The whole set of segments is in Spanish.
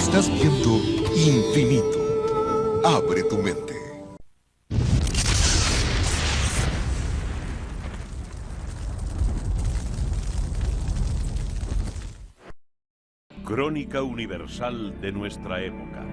Estás viendo Infinito. Abre tu mente. Crónica universal de nuestra época.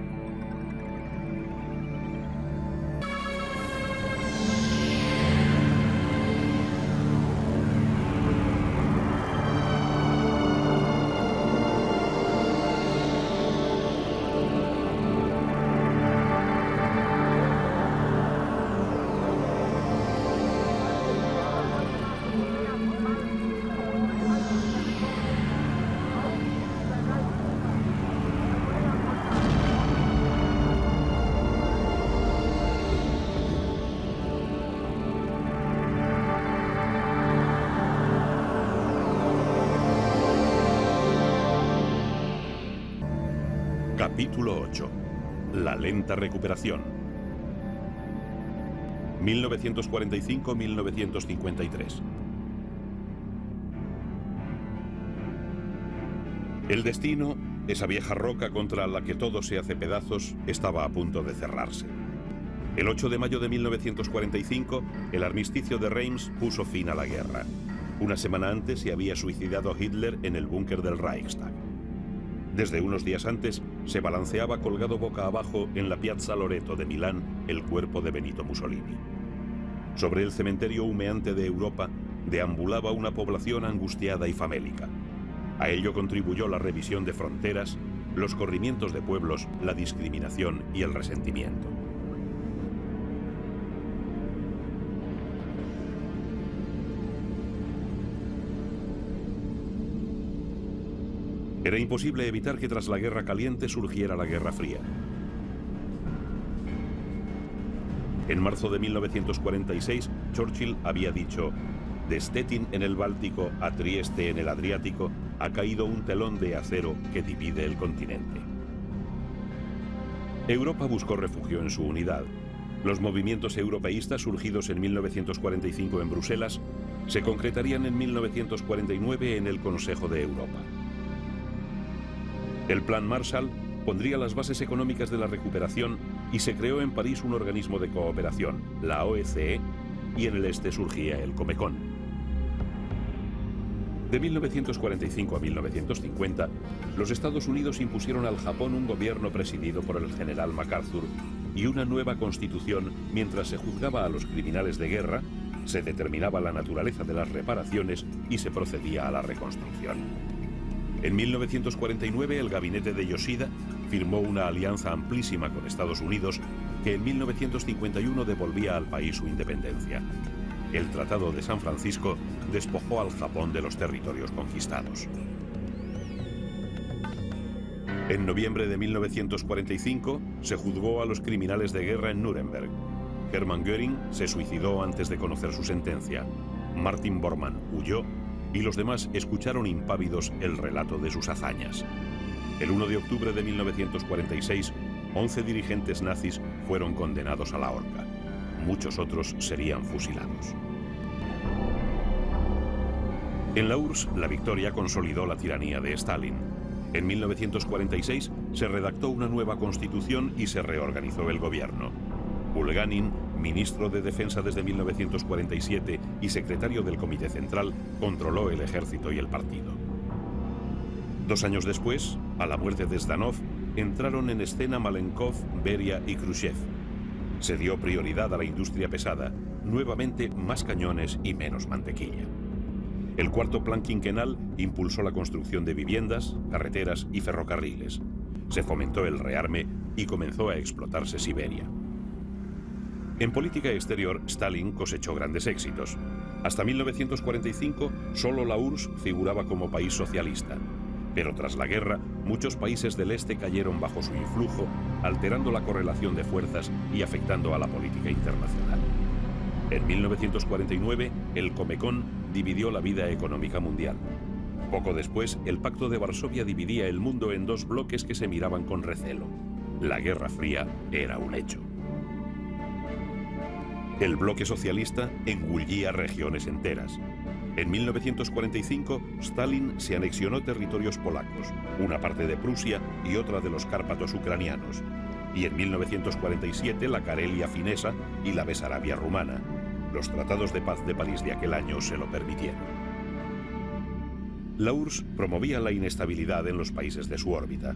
Capítulo 8. La lenta recuperación. 1945-1953. El destino, esa vieja roca contra la que todo se hace pedazos, estaba a punto de cerrarse. El 8 de mayo de 1945, el armisticio de Reims puso fin a la guerra. Una semana antes se había suicidado Hitler en el búnker del Reichstag. Desde unos días antes, se balanceaba colgado boca abajo en la Piazza Loreto de Milán el cuerpo de Benito Mussolini. Sobre el cementerio humeante de Europa deambulaba una población angustiada y famélica. A ello contribuyó la revisión de fronteras, los corrimientos de pueblos, la discriminación y el resentimiento. Era imposible evitar que tras la Guerra Caliente surgiera la Guerra Fría. En marzo de 1946, Churchill había dicho: de Stettin en el Báltico a Trieste en el Adriático ha caído un telón de acero que divide el continente. Europa buscó refugio en su unidad. Los movimientos europeístas surgidos en 1945 en Bruselas se concretarían en 1949 en el Consejo de Europa. El Plan Marshall pondría las bases económicas de la recuperación y se creó en París un organismo de cooperación, la OECE, y en el este surgía el Comecon. De 1945 a 1950, los Estados Unidos impusieron al Japón un gobierno presidido por el general MacArthur y una nueva constitución mientras se juzgaba a los criminales de guerra, se determinaba la naturaleza de las reparaciones y se procedía a la reconstrucción. En 1949, el gabinete de Yoshida firmó una alianza amplísima con Estados Unidos que en 1951 devolvía al país su independencia. El Tratado de San Francisco despojó al Japón de los territorios conquistados. En noviembre de 1945 se juzgó a los criminales de guerra en Nuremberg. Hermann Göring se suicidó antes de conocer su sentencia. Martin Bormann huyó y los demás escucharon impávidos el relato de sus hazañas. El 1 de octubre de 1946, 11 dirigentes nazis fueron condenados a la horca. Muchos otros serían fusilados. En la URSS, la victoria consolidó la tiranía de Stalin. En 1946 se redactó una nueva constitución y se reorganizó el gobierno. Bulganin, ministro de Defensa desde 1947 y secretario del Comité Central, controló el ejército y el partido. 2 años después, a la muerte de Zdanov, entraron en escena Malenkov, Beria y Khrushchev. Se dio prioridad a la industria pesada, nuevamente más cañones y menos mantequilla. El cuarto plan quinquenal impulsó la construcción de viviendas, carreteras y ferrocarriles. Se fomentó el rearme y comenzó a explotarse Siberia. En política exterior, Stalin cosechó grandes éxitos. Hasta 1945, solo la URSS figuraba como país socialista. Pero tras la guerra, muchos países del este cayeron bajo su influjo, alterando la correlación de fuerzas y afectando a la política internacional. En 1949, el Comecon dividió la vida económica mundial. Poco después, el Pacto de Varsovia dividía el mundo en 2 bloques que se miraban con recelo. La Guerra Fría era un hecho. El bloque socialista engullía regiones enteras. En 1945, Stalin se anexionó territorios polacos, una parte de Prusia y otra de los Cárpatos ucranianos. Y en 1947 la Carelia finesa y la Besarabia rumana. Los tratados de paz de París de aquel año se lo permitieron. La URSS promovía la inestabilidad en los países de su órbita.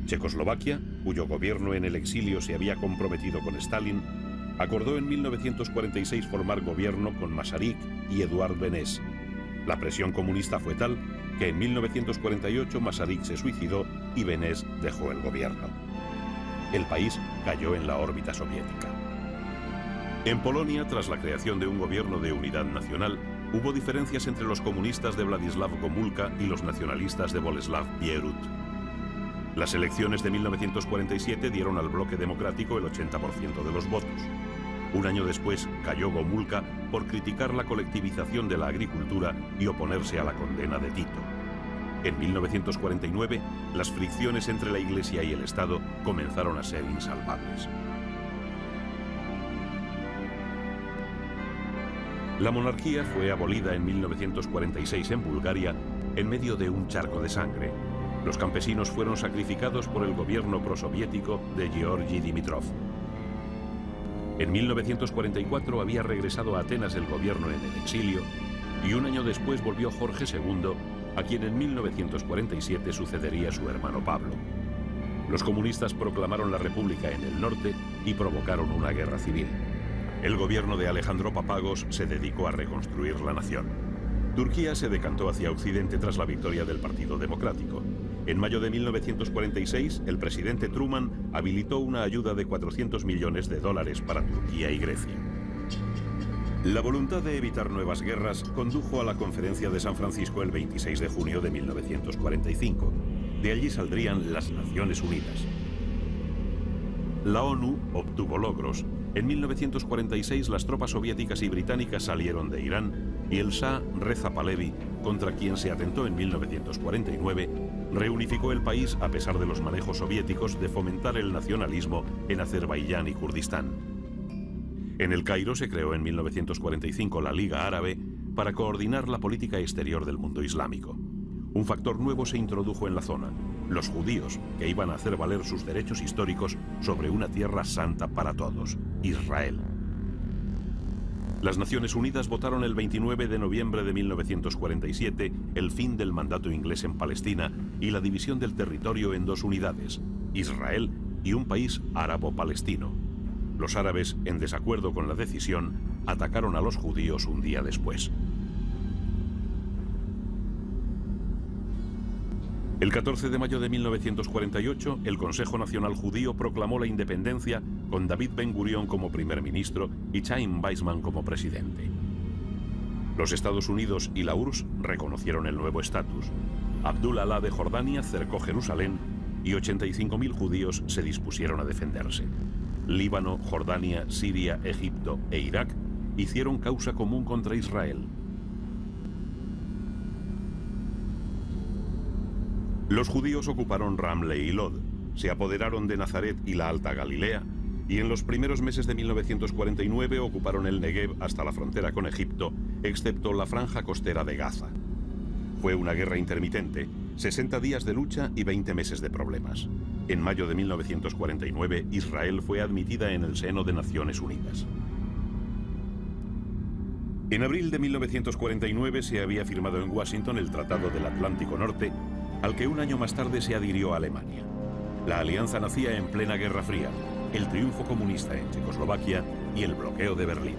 Checoslovaquia, cuyo gobierno en el exilio se había comprometido con Stalin, acordó en 1946 formar gobierno con Masaryk y Eduard Beneš. La presión comunista fue tal que en 1948 Masaryk se suicidó y Beneš dejó el gobierno. El país cayó en la órbita soviética. En Polonia, tras la creación de un gobierno de unidad nacional, hubo diferencias entre los comunistas de Władysław Gomulka y los nacionalistas de Boleslav Bierut. Las elecciones de 1947 dieron al bloque democrático el 80% de los votos. Un año después cayó Gomulka por criticar la colectivización de la agricultura y oponerse a la condena de Tito. En 1949, las fricciones entre la Iglesia y el Estado comenzaron a ser insalvables. La monarquía fue abolida en 1946 en Bulgaria en medio de un charco de sangre. Los campesinos fueron sacrificados por el gobierno prosoviético de Georgi Dimitrov. En 1944 había regresado a Atenas el gobierno en el exilio y un año después volvió Jorge II, a quien en 1947 sucedería su hermano Pablo. Los comunistas proclamaron la República en el norte y provocaron una guerra civil. El gobierno de Alejandro Papagos se dedicó a reconstruir la nación. Turquía se decantó hacia Occidente tras la victoria del Partido Democrático. En mayo de 1946, el presidente Truman habilitó una ayuda de $400 millones para Turquía y Grecia. La voluntad de evitar nuevas guerras condujo a la Conferencia de San Francisco el 26 de junio de 1945. De allí saldrían las Naciones Unidas. La ONU obtuvo logros. En 1946 las tropas soviéticas y británicas salieron de Irán y el Shah Reza Pahlavi, contra quien se atentó en 1949, reunificó el país a pesar de los manejos soviéticos de fomentar el nacionalismo en Azerbaiyán y Kurdistán. En El Cairo se creó en 1945 la Liga Árabe para coordinar la política exterior del mundo islámico. Un factor nuevo se introdujo en la zona: los judíos, que iban a hacer valer sus derechos históricos sobre una tierra santa para todos, Israel. Las Naciones Unidas votaron el 29 de noviembre de 1947 el fin del mandato inglés en Palestina y la división del territorio en dos unidades, Israel y un país árabo-palestino. Los árabes, en desacuerdo con la decisión, atacaron a los judíos un día después. El 14 de mayo de 1948, el Consejo Nacional Judío proclamó la independencia con David Ben Gurión como primer ministro y Chaim Weizmann como presidente. Los Estados Unidos y la URSS reconocieron el nuevo estatus. Abdul Alá de Jordania cercó Jerusalén y 85.000 judíos se dispusieron a defenderse. Líbano, Jordania, Siria, Egipto e Irak hicieron causa común contra Israel. Los judíos ocuparon Ramle y Lod, se apoderaron de Nazaret y la Alta Galilea, y en los primeros meses de 1949 ocuparon el Negev hasta la frontera con Egipto, excepto la franja costera de Gaza. Fue una guerra intermitente, 60 días de lucha y 20 meses de problemas. En mayo de 1949, Israel fue admitida en el seno de Naciones Unidas. En abril de 1949 se había firmado en Washington el Tratado del Atlántico Norte, al que un año más tarde se adhirió Alemania. La alianza nacía en plena Guerra Fría, el triunfo comunista en Checoslovaquia y el bloqueo de Berlín.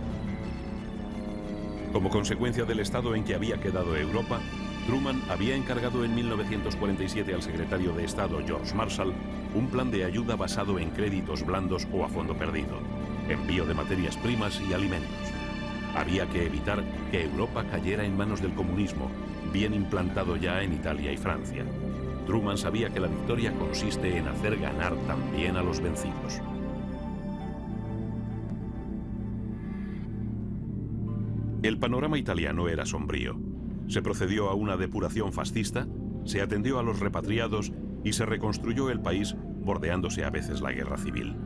Como consecuencia del estado en que había quedado Europa, Truman había encargado en 1947 al secretario de Estado George Marshall un plan de ayuda basado en créditos blandos o a fondo perdido, envío de materias primas y alimentos. Había que evitar que Europa cayera en manos del comunismo, bien implantado ya en Italia y Francia. Truman sabía que la victoria consiste en hacer ganar también a los vencidos. El panorama italiano era sombrío. Se procedió a una depuración fascista, se atendió a los repatriados y se reconstruyó el país, bordeándose a veces la guerra civil.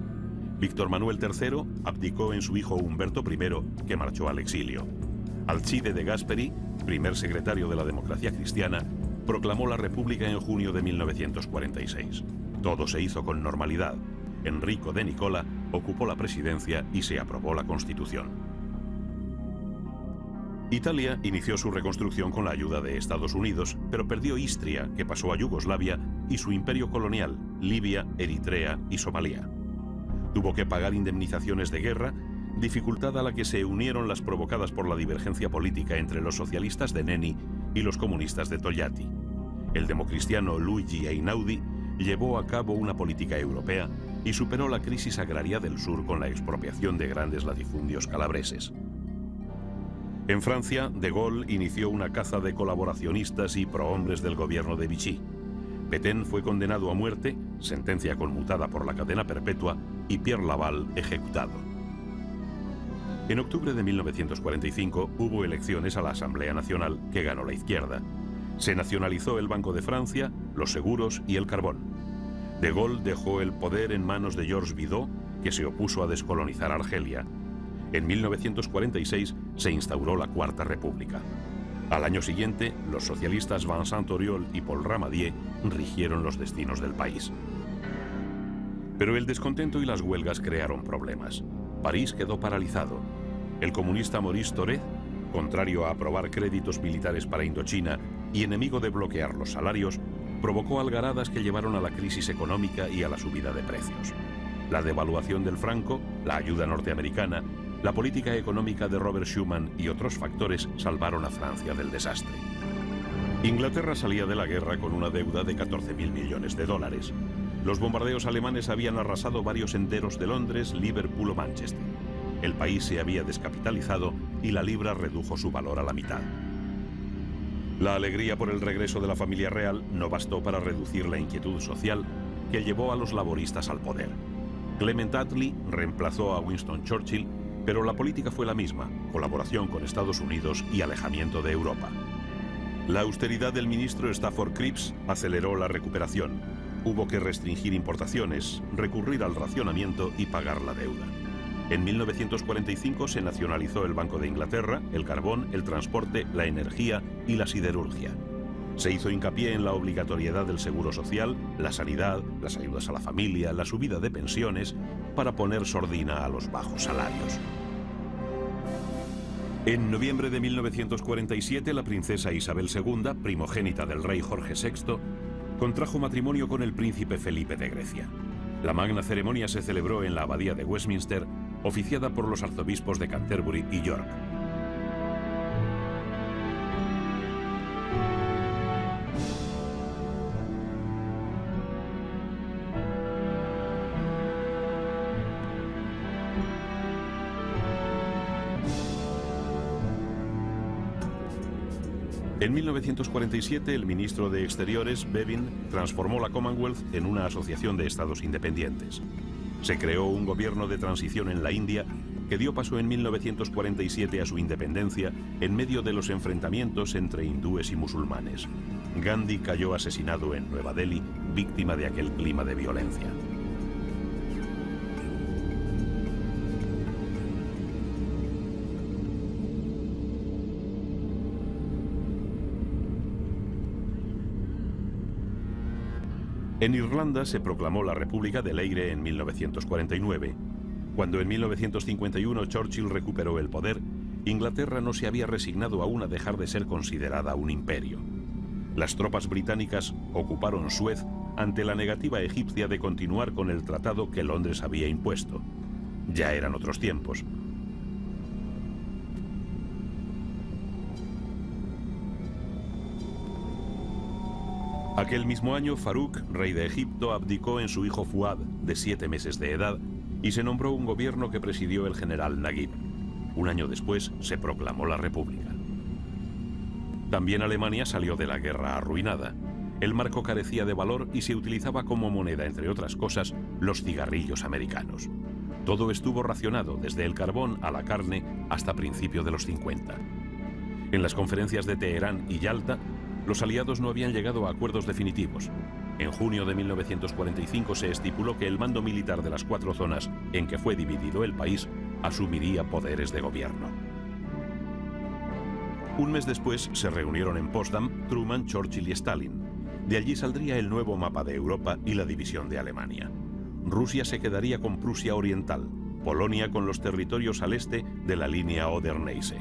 Víctor Manuel III abdicó en su hijo Humberto I, que marchó al exilio. Alcide de Gasperi, primer secretario de la Democracia Cristiana, proclamó la República en junio de 1946. Todo se hizo con normalidad. Enrico de Nicola ocupó la presidencia y se aprobó la Constitución. Italia inició su reconstrucción con la ayuda de Estados Unidos, pero perdió Istria, que pasó a Yugoslavia, y su imperio colonial, Libia, Eritrea y Somalia. Tuvo que pagar indemnizaciones de guerra, dificultad a la que se unieron las provocadas por la divergencia política entre los socialistas de Neni y los comunistas de Togliatti. El democristiano Luigi Einaudi llevó a cabo una política europea y superó la crisis agraria del sur con la expropiación de grandes latifundios calabreses. En Francia, De Gaulle inició una caza de colaboracionistas y prohombres del gobierno de Vichy. Pétain fue condenado a muerte, sentencia conmutada por la cadena perpetua, y Pierre Laval ejecutado. En octubre de 1945 hubo elecciones a la Asamblea Nacional que ganó la izquierda. Se nacionalizó el Banco de Francia, los seguros y el carbón. De Gaulle dejó el poder en manos de Georges Bidault, que se opuso a descolonizar Argelia. En 1946 se instauró la Cuarta República. Al año siguiente, los socialistas Vincent Auriol y Paul Ramadier rigieron los destinos del país. Pero el descontento y las huelgas crearon problemas. París quedó paralizado. El comunista Maurice Thorez, contrario a aprobar créditos militares para Indochina y enemigo de bloquear los salarios, provocó algaradas que llevaron a la crisis económica y a la subida de precios. La devaluación del franco, la ayuda norteamericana, la política económica de Robert Schuman y otros factores salvaron a Francia del desastre. Inglaterra salía de la guerra con una deuda de 14.000 millones de dólares. Los bombardeos alemanes habían arrasado varios enteros de Londres, Liverpool o Manchester. El país se había descapitalizado y la libra redujo su valor a la mitad. La alegría por el regreso de la familia real no bastó para reducir la inquietud social que llevó a los laboristas al poder. Clement Attlee reemplazó a Winston Churchill, pero la política fue la misma: colaboración con Estados Unidos y alejamiento de Europa. La austeridad del ministro Stafford Cripps aceleró la recuperación. Hubo que restringir importaciones, recurrir al racionamiento y pagar la deuda. En 1945 se nacionalizó el Banco de Inglaterra, el carbón, el transporte, la energía y la siderurgia. Se hizo hincapié en la obligatoriedad del seguro social, la sanidad, las ayudas a la familia, la subida de pensiones, para poner sordina a los bajos salarios. En noviembre de 1947, la princesa Isabel II, primogénita del rey Jorge VI, contrajo matrimonio con el príncipe Felipe de Grecia. La magna ceremonia se celebró en la abadía de Westminster, oficiada por los arzobispos de Canterbury y York. En 1947, el ministro de Exteriores, Bevin, transformó la Commonwealth en una asociación de estados independientes. Se creó un gobierno de transición en la India que dio paso en 1947 a su independencia en medio de los enfrentamientos entre hindúes y musulmanes. Gandhi cayó asesinado en Nueva Delhi, víctima de aquel clima de violencia. En Irlanda se proclamó la República del Eire en 1949. Cuando en 1951 Churchill recuperó el poder, Inglaterra no se había resignado aún a dejar de ser considerada un imperio. Las tropas británicas ocuparon Suez ante la negativa egipcia de continuar con el tratado que Londres había impuesto. Ya eran otros tiempos. Aquel mismo año, Farouk, rey de Egipto, abdicó en su hijo Fuad, de 7 meses de edad, y se nombró un gobierno que presidió el general Naguib. Un año después se proclamó la República. También Alemania salió de la guerra arruinada. El marco carecía de valor y se utilizaba como moneda, entre otras cosas, los cigarrillos americanos. Todo estuvo racionado, desde el carbón a la carne hasta principios de los 50. En las conferencias de Teherán y Yalta, los aliados no habían llegado a acuerdos definitivos. En junio de 1945 se estipuló que el mando militar de las 4 zonas en que fue dividido el país asumiría poderes de gobierno. Un mes después se reunieron en Potsdam Truman, Churchill y Stalin. De allí saldría el nuevo mapa de Europa y la división de Alemania. Rusia se quedaría con Prusia Oriental, Polonia con los territorios al este de la línea Oder-Neisse.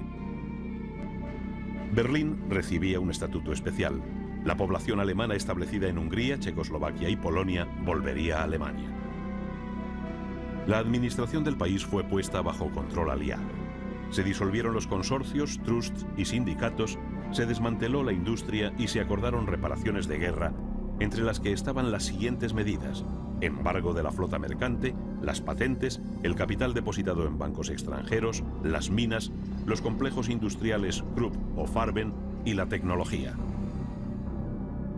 Berlín recibía un estatuto especial. La población alemana establecida en Hungría, Checoslovaquia y Polonia volvería a Alemania. La administración del país fue puesta bajo control aliado. Se disolvieron los consorcios, trusts y sindicatos, se desmanteló la industria y se acordaron reparaciones de guerra, entre las que estaban las siguientes medidas: embargo de la flota mercante, las patentes, el capital depositado en bancos extranjeros, las minas, los complejos industriales Krupp o Farben y la tecnología.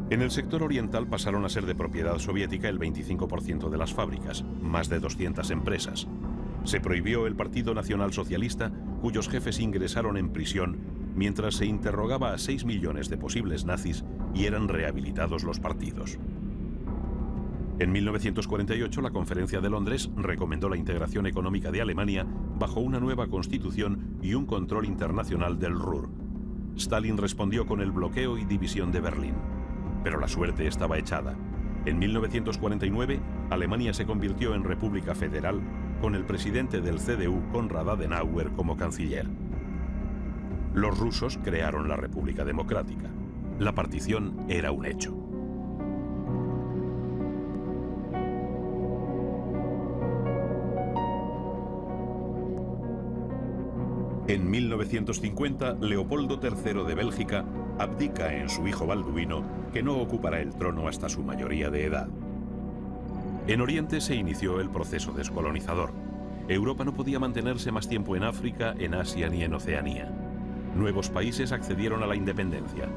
En el sector oriental pasaron a ser de propiedad soviética el 25% de las fábricas, más de 200 empresas. Se prohibió el Partido Nacional Socialista, cuyos jefes ingresaron en prisión, mientras se interrogaba a 6 millones de posibles nazis y eran rehabilitados los partidos. En 1948, la Conferencia de Londres recomendó la integración económica de Alemania bajo una nueva constitución y un control internacional del Ruhr. Stalin respondió con el bloqueo y división de Berlín. Pero la suerte estaba echada. En 1949, Alemania se convirtió en República Federal, con el presidente del CDU, Konrad Adenauer, como canciller. Los rusos crearon la República Democrática. La partición era un hecho. En 1950, Leopoldo III de Bélgica abdica en su hijo Balduino, que no ocupará el trono hasta su mayoría de edad. En Oriente se inició el proceso descolonizador. Europa no podía mantenerse más tiempo en África, en Asia ni en Oceanía. Nuevos países accedieron a la independencia.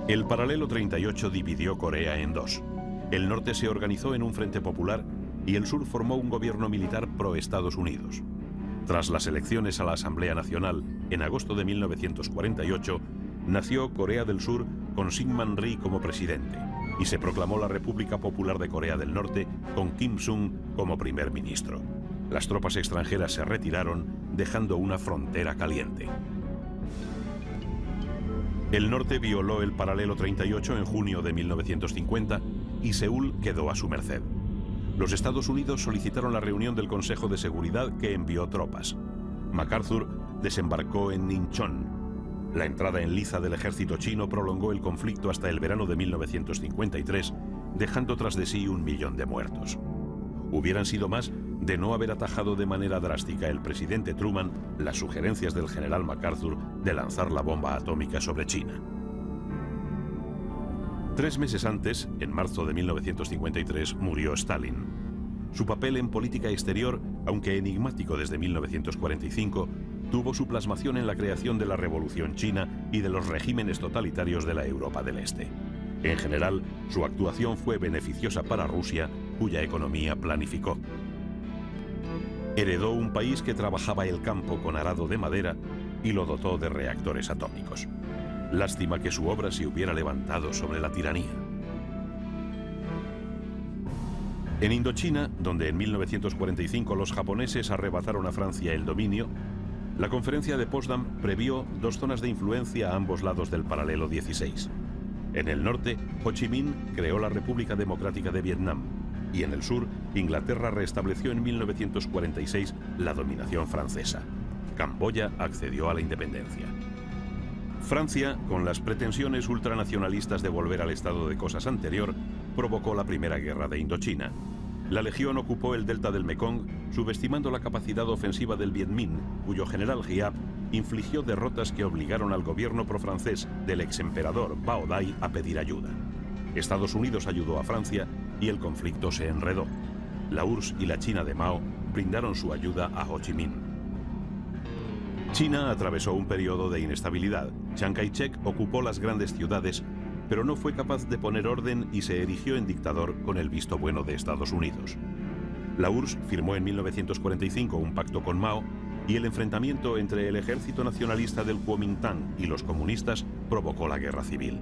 El paralelo 38 dividió Corea en dos. El norte se organizó en un frente popular y el sur formó un gobierno militar pro-Estados Unidos. Tras las elecciones a la Asamblea Nacional, en agosto de 1948, nació Corea del Sur con Syngman Rhee como presidente y se proclamó la República Popular de Corea del Norte con Kim Il-sung como primer ministro. Las tropas extranjeras se retiraron, dejando una frontera caliente. El norte violó el paralelo 38 en junio de 1950 y Seúl quedó a su merced. Los Estados Unidos solicitaron la reunión del Consejo de Seguridad, que envió tropas. MacArthur desembarcó en Incheon. La entrada en liza del ejército chino prolongó el conflicto hasta el verano de 1953, dejando tras de sí 1 millón de muertos. Hubieran sido más de no haber atajado de manera drástica el presidente Truman las sugerencias del general MacArthur de lanzar la bomba atómica sobre China. 3 meses antes, en marzo de 1953, murió Stalin. Su papel en política exterior, aunque enigmático desde 1945, tuvo su plasmación en la creación de la Revolución China y de los regímenes totalitarios de la Europa del Este. En general, su actuación fue beneficiosa para Rusia, cuya economía planificó. Heredó un país que trabajaba el campo con arado de madera y lo dotó de reactores atómicos. Lástima que su obra se hubiera levantado sobre la tiranía. En Indochina, donde en 1945 los japoneses arrebataron a Francia el dominio, la Conferencia de Potsdam previó 2 zonas de influencia a ambos lados del paralelo 16. En el norte, Ho Chi Minh creó la República Democrática de Vietnam, y en el sur, Inglaterra restableció en 1946 la dominación francesa. Camboya accedió a la independencia. Francia, con las pretensiones ultranacionalistas de volver al estado de cosas anterior, provocó la Primera Guerra de Indochina. La Legión ocupó el delta del Mekong, subestimando la capacidad ofensiva del Viet Minh, cuyo general Giap infligió derrotas que obligaron al gobierno profrancés del exemperador Bao Dai a pedir ayuda. Estados Unidos ayudó a Francia y el conflicto se enredó. La URSS y la China de Mao brindaron su ayuda a Ho Chi Minh. China atravesó un periodo de inestabilidad. Chiang Kai-shek ocupó las grandes ciudades, pero no fue capaz de poner orden y se erigió en dictador con el visto bueno de Estados Unidos. La URSS firmó en 1945 un pacto con Mao y el enfrentamiento entre el ejército nacionalista del Kuomintang y los comunistas provocó la guerra civil.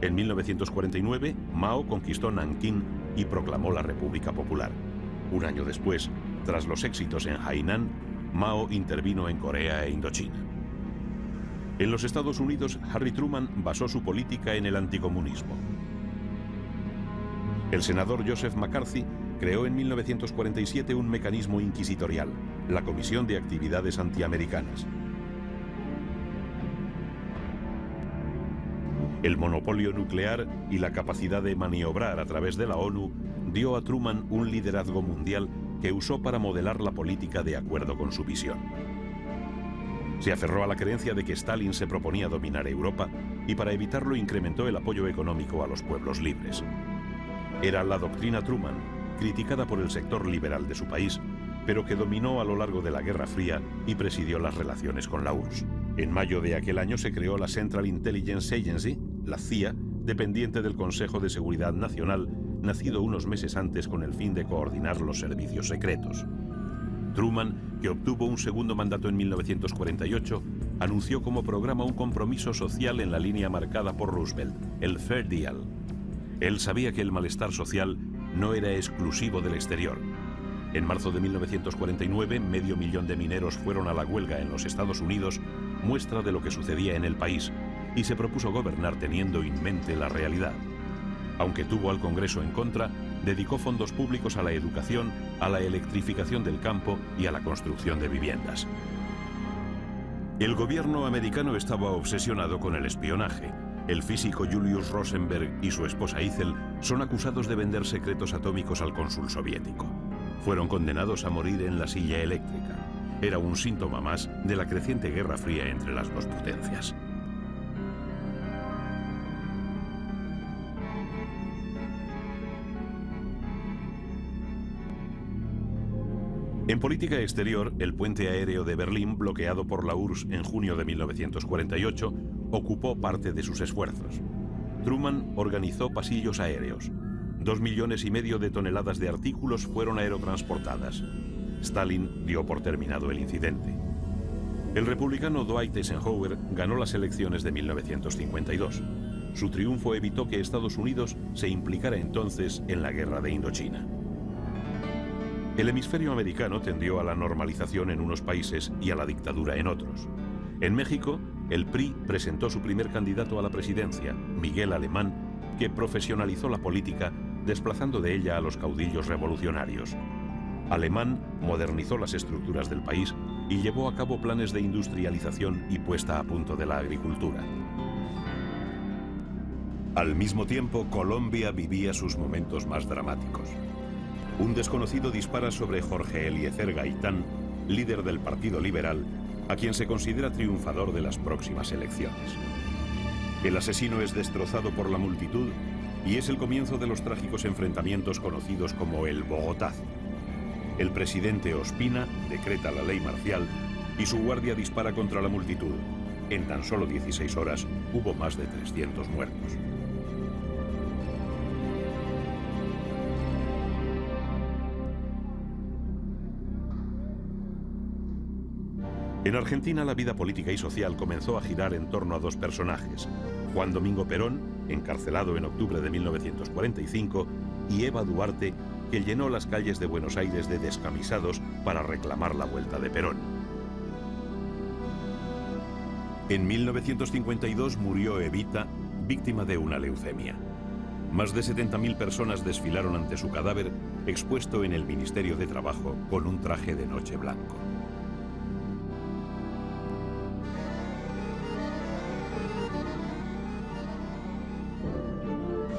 En 1949, Mao conquistó Nankín y proclamó la República Popular. Un año después, tras los éxitos en Hainan, Mao intervino en Corea e Indochina. En los Estados Unidos, Harry Truman basó su política en el anticomunismo. El senador Joseph McCarthy creó en 1947 un mecanismo inquisitorial, la Comisión de Actividades Antiamericanas. El monopolio nuclear y la capacidad de maniobrar a través de la ONU dio a Truman un liderazgo mundial que usó para modelar la política de acuerdo con su visión. Se aferró a la creencia de que Stalin se proponía dominar Europa y para evitarlo incrementó el apoyo económico a los pueblos libres. Era la doctrina Truman, criticada por el sector liberal de su país, pero que dominó a lo largo de la Guerra Fría y presidió las relaciones con la URSS. En mayo de aquel año se creó la Central Intelligence Agency, la CIA, dependiente del Consejo de Seguridad Nacional, nacido unos meses antes con el fin de coordinar los servicios secretos. Truman, que obtuvo un segundo mandato en 1948, anunció como programa un compromiso social en la línea marcada por Roosevelt, el Fair Deal. Él sabía que el malestar social no era exclusivo del exterior. En marzo de 1949, 500.000 de mineros fueron a la huelga en los Estados Unidos, muestra de lo que sucedía en el país, y se propuso gobernar teniendo en mente la realidad. Aunque tuvo al Congreso en contra, dedicó fondos públicos a la educación, a la electrificación del campo y a la construcción de viviendas. El gobierno americano estaba obsesionado con el espionaje. El físico Julius Rosenberg y su esposa Ethel son acusados de vender secretos atómicos al cónsul soviético. Fueron condenados a morir en la silla eléctrica. Era un síntoma más de la creciente guerra fría entre las dos potencias. En política exterior, el puente aéreo de Berlín, bloqueado por la URSS en junio de 1948, ocupó parte de sus esfuerzos. Truman organizó pasillos aéreos. 2,5 millones de toneladas de artículos fueron aerotransportadas. Stalin dio por terminado el incidente. El republicano Dwight Eisenhower ganó las elecciones de 1952. Su triunfo evitó que Estados Unidos se implicara entonces en la guerra de Indochina. El hemisferio americano tendió a la normalización en unos países y a la dictadura en otros. En México, el PRI presentó su primer candidato a la presidencia, Miguel Alemán, que profesionalizó la política, desplazando de ella a los caudillos revolucionarios. Alemán modernizó las estructuras del país y llevó a cabo planes de industrialización y puesta a punto de la agricultura. Al mismo tiempo, Colombia vivía sus momentos más dramáticos. Un desconocido dispara sobre Jorge Eliezer Gaitán, líder del Partido Liberal, a quien se considera triunfador de las próximas elecciones. El asesino es destrozado por la multitud y es el comienzo de los trágicos enfrentamientos conocidos como el Bogotazo. El presidente Ospina decreta la ley marcial y su guardia dispara contra la multitud. En tan solo 16 horas hubo más de 300 muertos. En Argentina, la vida política y social comenzó a girar en torno a dos personajes: Juan Domingo Perón, encarcelado en octubre de 1945, y Eva Duarte, que llenó las calles de Buenos Aires de descamisados para reclamar la vuelta de Perón. En 1952 murió Evita, víctima de una leucemia. Más de 70.000 personas desfilaron ante su cadáver, expuesto en el Ministerio de Trabajo con un traje de noche blanco.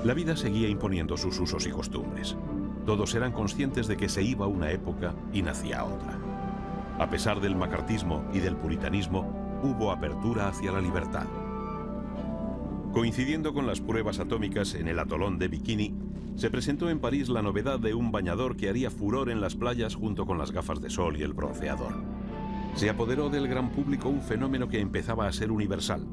La vida seguía imponiendo sus usos y costumbres. Todos eran conscientes de que se iba una época y nacía otra. A pesar del macartismo y del puritanismo, hubo apertura hacia la libertad. Coincidiendo con las pruebas atómicas en el atolón de Bikini, se presentó en París la novedad de un bañador que haría furor en las playas junto con las gafas de sol y el bronceador. Se apoderó del gran público un fenómeno que empezaba a ser universal: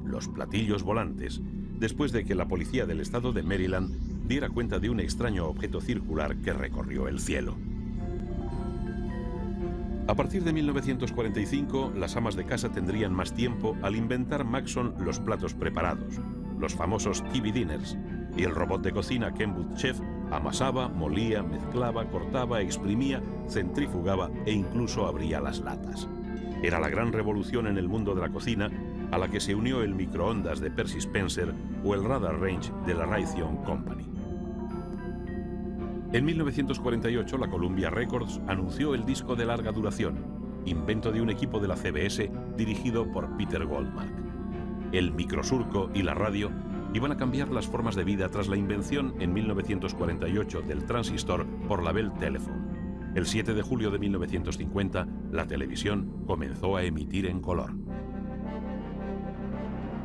los platillos volantes, después de que la policía del estado de Maryland diera cuenta de un extraño objeto circular que recorrió el cielo. A partir de 1945, las amas de casa tendrían más tiempo al inventar Maxon los platos preparados, los famosos TV dinners, y el robot de cocina Kenwood Chef Amasaba, molía, mezclaba, cortaba, exprimía, centrifugaba e incluso abría las latas. Era la gran revolución en el mundo de la cocina, a la que se unió el microondas de Percy Spencer o el Radar Range de la Raytheon Company. En 1948, la Columbia Records anunció el disco de larga duración, invento de un equipo de la CBS dirigido por Peter Goldmark. El microsurco y la radio iban a cambiar las formas de vida tras la invención en 1948 del transistor por la Bell Telephone. El 7 de julio de 1950, la televisión comenzó a emitir en color.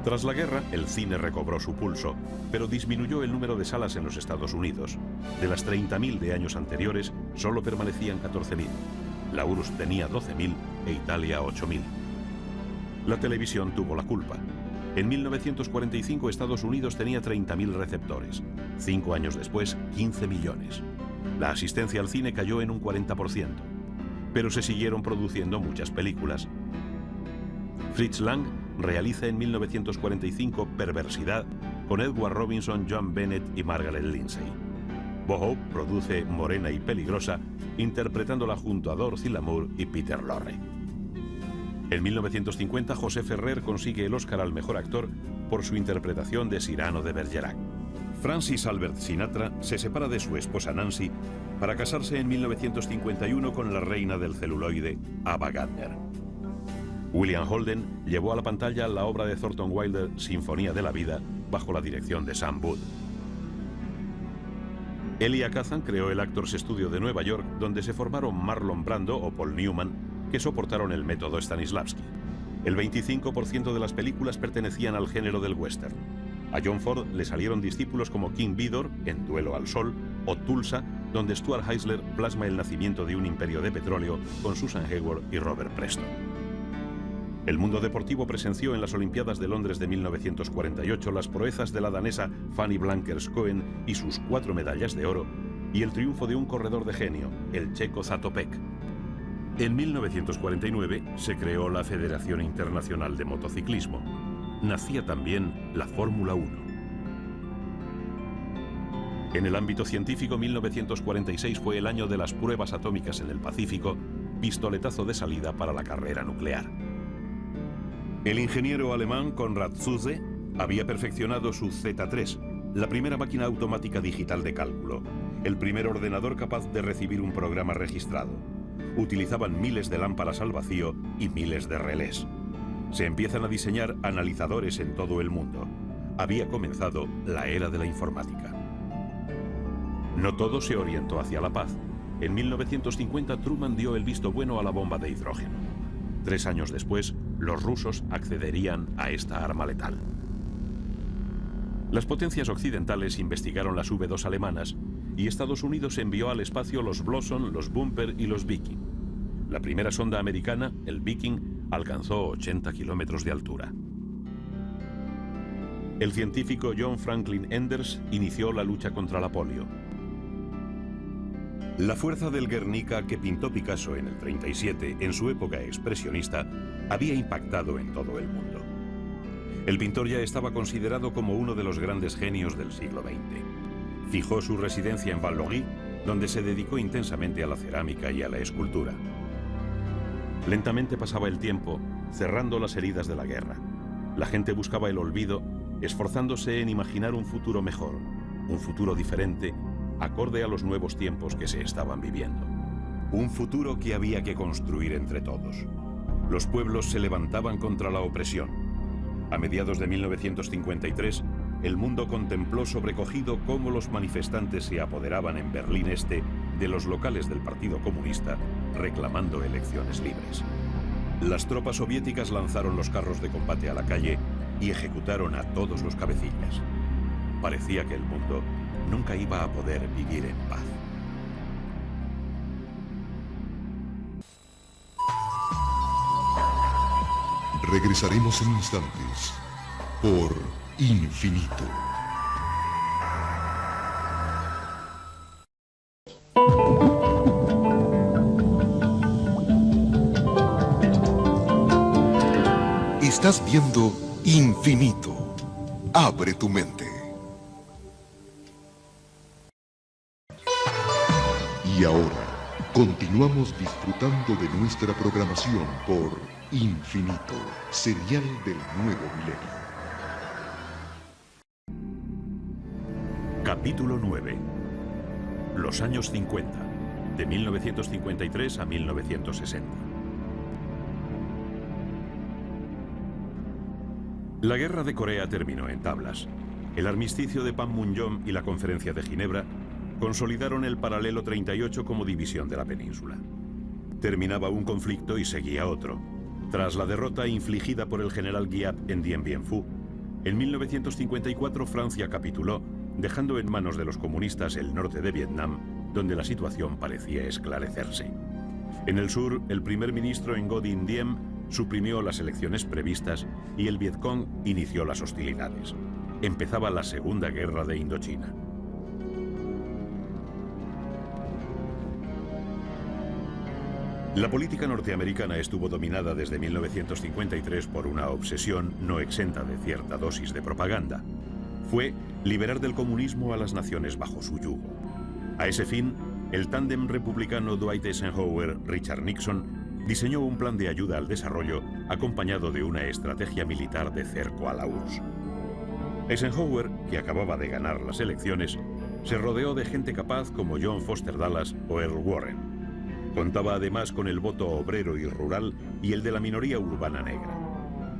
Tras la guerra, el cine recobró su pulso, pero disminuyó el número de salas en los Estados Unidos. De las 30.000 de años anteriores, solo permanecían 14.000. La URSS tenía 12.000 e Italia 8.000. La televisión tuvo la culpa. En 1945 Estados Unidos tenía 30.000 receptores. 5 años después, 15 millones. La asistencia al cine cayó en un 40%. Pero se siguieron produciendo muchas películas. Fritz Lang realiza en 1945 Perversidad con Edward Robinson, John Bennett y Margaret Lindsay. Bohope produce Morena y Peligrosa, interpretándola junto a Dorothy Lamour y Peter Lorre. En 1950, José Ferrer consigue el Oscar al mejor actor por su interpretación de Cyrano de Bergerac. Francis Albert Sinatra se separa de su esposa Nancy para casarse en 1951 con la reina del celuloide, Ava Gardner. William Holden llevó a la pantalla la obra de Thornton Wilder, Sinfonía de la Vida, bajo la dirección de Sam Wood. Elia Kazan creó el Actors Studio de Nueva York, donde se formaron Marlon Brando o Paul Newman, que soportaron el método Stanislavski. El 25% de las películas pertenecían al género del western. A John Ford le salieron discípulos como King Vidor, en Duelo al Sol, o Tulsa, donde Stuart Heisler plasma el nacimiento de un imperio de petróleo con Susan Hayward y Robert Preston. El mundo deportivo presenció en las Olimpiadas de Londres de 1948 las proezas de la danesa Fanny Blankers-Koen y sus 4 medallas de oro, y el triunfo de un corredor de genio, el checo Zatopek. En 1949 se creó la Federación Internacional de Motociclismo. Nacía también la Fórmula 1. En el ámbito científico, 1946 fue el año de las pruebas atómicas en el Pacífico, pistoletazo de salida para la carrera nuclear. El ingeniero alemán Konrad Zuse había perfeccionado su Z3, la primera máquina automática digital de cálculo, el primer ordenador capaz de recibir un programa registrado. Utilizaban miles de lámparas al vacío y miles de relés. Se empiezan a diseñar analizadores en todo el mundo. Había comenzado la era de la informática. No todo se orientó hacia la paz. En 1950 Truman dio el visto bueno a la bomba de hidrógeno. 3 años después, los rusos accederían a esta arma letal. Las potencias occidentales investigaron las V2 alemanas y Estados Unidos envió al espacio los Blossom, los Bumper y los Viking. La primera sonda americana, el Viking, alcanzó 80 kilómetros de altura. El científico John Franklin Enders inició la lucha contra la polio. La fuerza del Guernica que pintó Picasso en el 37, en su época expresionista, había impactado en todo el mundo. El pintor ya estaba considerado como uno de los grandes genios del siglo XX. Fijó su residencia en Val-Logis, donde se dedicó intensamente a la cerámica y a la escultura. Lentamente pasaba el tiempo, cerrando las heridas de la guerra. La gente buscaba el olvido, esforzándose en imaginar un futuro mejor, un futuro diferente, acorde a los nuevos tiempos que se estaban viviendo. Un futuro que había que construir entre todos. Los pueblos se levantaban contra la opresión. A mediados de 1953, el mundo contempló sobrecogido cómo los manifestantes se apoderaban en Berlín Este de los locales del Partido Comunista, reclamando elecciones libres. Las tropas soviéticas lanzaron los carros de combate a la calle y ejecutaron a todos los cabecillas. Parecía que el mundo nunca iba a poder vivir en paz. Regresaremos en instantes por Infinito. Estás viendo Infinito. Abre tu mente. Y ahora, continuamos disfrutando de nuestra programación por Infinito, serial del nuevo milenio. Capítulo 9. Los años 50, de 1953 a 1960. La guerra de Corea terminó en tablas. El armisticio de Panmunjom y la Conferencia de Ginebra consolidaron el paralelo 38 como división de la península. Terminaba un conflicto y seguía otro. Tras la derrota infligida por el general Giap en Dien Bien Phu, en 1954 Francia capituló, dejando en manos de los comunistas el norte de Vietnam, donde la situación parecía esclarecerse. En el sur, el primer ministro Ngo Dinh Diem suprimió las elecciones previstas y el Vietcong inició las hostilidades. Empezaba la Segunda Guerra de Indochina. La política norteamericana estuvo dominada desde 1953 por una obsesión no exenta de cierta dosis de propaganda. Fue liberar del comunismo a las naciones bajo su yugo. A ese fin, el tándem republicano Dwight Eisenhower-Richard Nixon diseñó un plan de ayuda al desarrollo acompañado de una estrategia militar de cerco a la URSS. Eisenhower, que acababa de ganar las elecciones, se rodeó de gente capaz como John Foster Dulles o Earl Warren. Contaba además con el voto obrero y rural y el de la minoría urbana negra.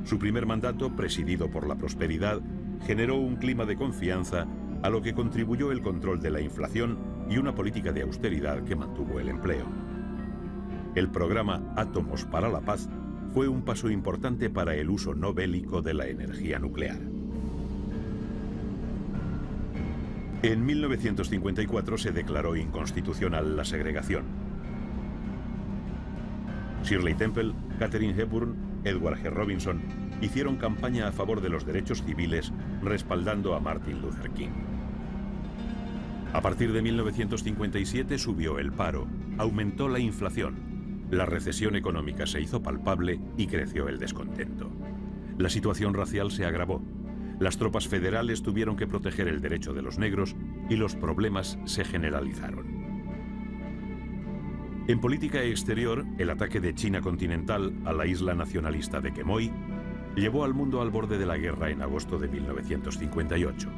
Su primer mandato, presidido por la prosperidad, generó un clima de confianza, a lo que contribuyó el control de la inflación y una política de austeridad que mantuvo el empleo. El programa Átomos para la Paz fue un paso importante para el uso no bélico de la energía nuclear. En 1954 se declaró inconstitucional la segregación. Shirley Temple, Katharine Hepburn, Edward G. Robinson hicieron campaña a favor de los derechos civiles, respaldando a Martin Luther King. A partir de 1957 subió el paro, aumentó la inflación, la recesión económica se hizo palpable y creció el descontento. La situación racial se agravó. Las tropas federales tuvieron que proteger el derecho de los negros y los problemas se generalizaron. En política exterior, el ataque de China continental a la isla nacionalista de Quemoy llevó al mundo al borde de la guerra en agosto de 1958.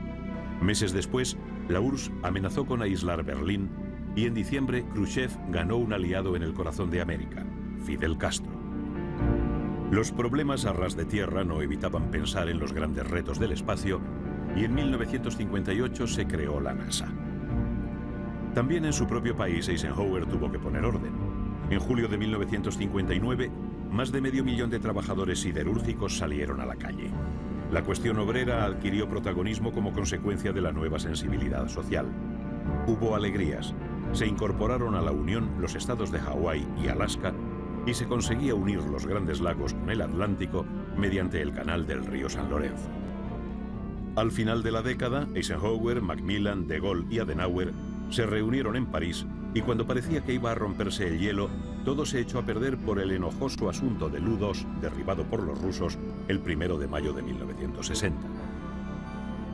Meses después, la URSS amenazó con aislar Berlín y en diciembre Khrushchev ganó un aliado en el corazón de América, Fidel Castro. Los problemas a ras de tierra no evitaban pensar en los grandes retos del espacio y en 1958 se creó la NASA. También en su propio país Eisenhower tuvo que poner orden. En julio de 1959, más de 500.000 de trabajadores siderúrgicos salieron a la calle. La cuestión obrera adquirió protagonismo como consecuencia de la nueva sensibilidad social. Hubo alegrías. Se incorporaron a la Unión los estados de Hawái y Alaska y se conseguía unir los Grandes Lagos con el Atlántico mediante el canal del río San Lorenzo. Al final de la década, Eisenhower, Macmillan, de Gaulle y Adenauer se reunieron en París y cuando parecía que iba a romperse el hielo, todo se echó a perder por el enojoso asunto del U-2 derribado por los rusos el 1 de mayo de 1960.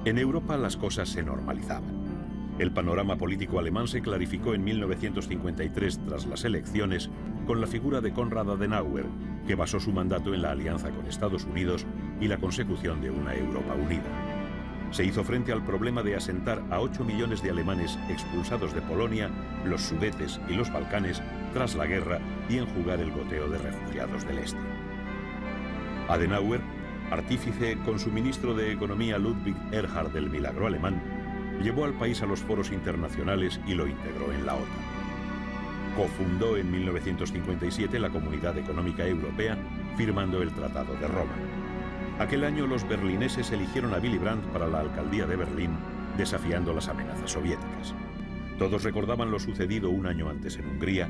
En Europa las cosas se normalizaban. El panorama político alemán se clarificó en 1953 tras las elecciones con la figura de Konrad Adenauer, que basó su mandato en la alianza con Estados Unidos y la consecución de una Europa unida. Se hizo frente al problema de asentar a 8 millones de alemanes expulsados de Polonia, los Sudetes y los Balcanes tras la guerra y enjugar el goteo de refugiados del Este. Adenauer, artífice con su ministro de Economía Ludwig Erhard del milagro alemán, llevó al país a los foros internacionales y lo integró en la OTAN. Cofundó en 1957 la Comunidad Económica Europea, firmando el Tratado de Roma. Aquel año los berlineses eligieron a Willy Brandt para la alcaldía de Berlín, desafiando las amenazas soviéticas. Todos recordaban lo sucedido un año antes en Hungría,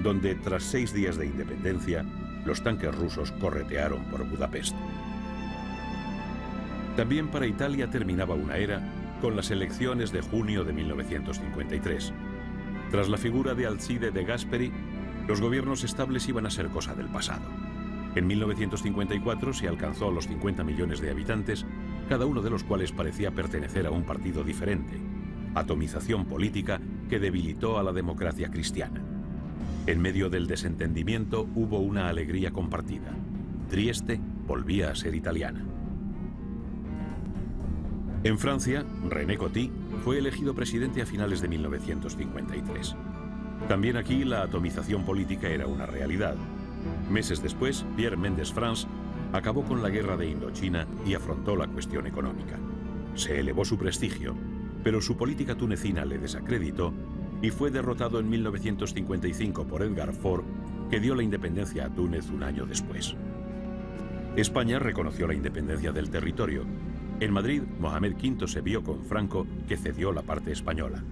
donde tras 6 días de independencia, los tanques rusos corretearon por Budapest. También para Italia terminaba una era con las elecciones de junio de 1953. Tras la figura de Alcide de Gasperi, los gobiernos estables iban a ser cosa del pasado. En 1954 se alcanzó los 50 millones de habitantes, cada uno de los cuales parecía pertenecer a un partido diferente. Atomización política que debilitó a la democracia cristiana. En medio del desentendimiento hubo una alegría compartida. Trieste volvía a ser italiana. En Francia, René Coty fue elegido presidente a finales de 1953. También aquí la atomización política era una realidad. Meses después, Pierre Mendès France acabó con la guerra de Indochina y afrontó la cuestión económica. Se elevó su prestigio, pero su política tunecina le desacreditó y fue derrotado en 1955 por Edgar Faure, que dio la independencia a Túnez un año después. España reconoció la independencia del territorio. En Madrid, Mohamed V se vio con Franco, que cedió la parte española.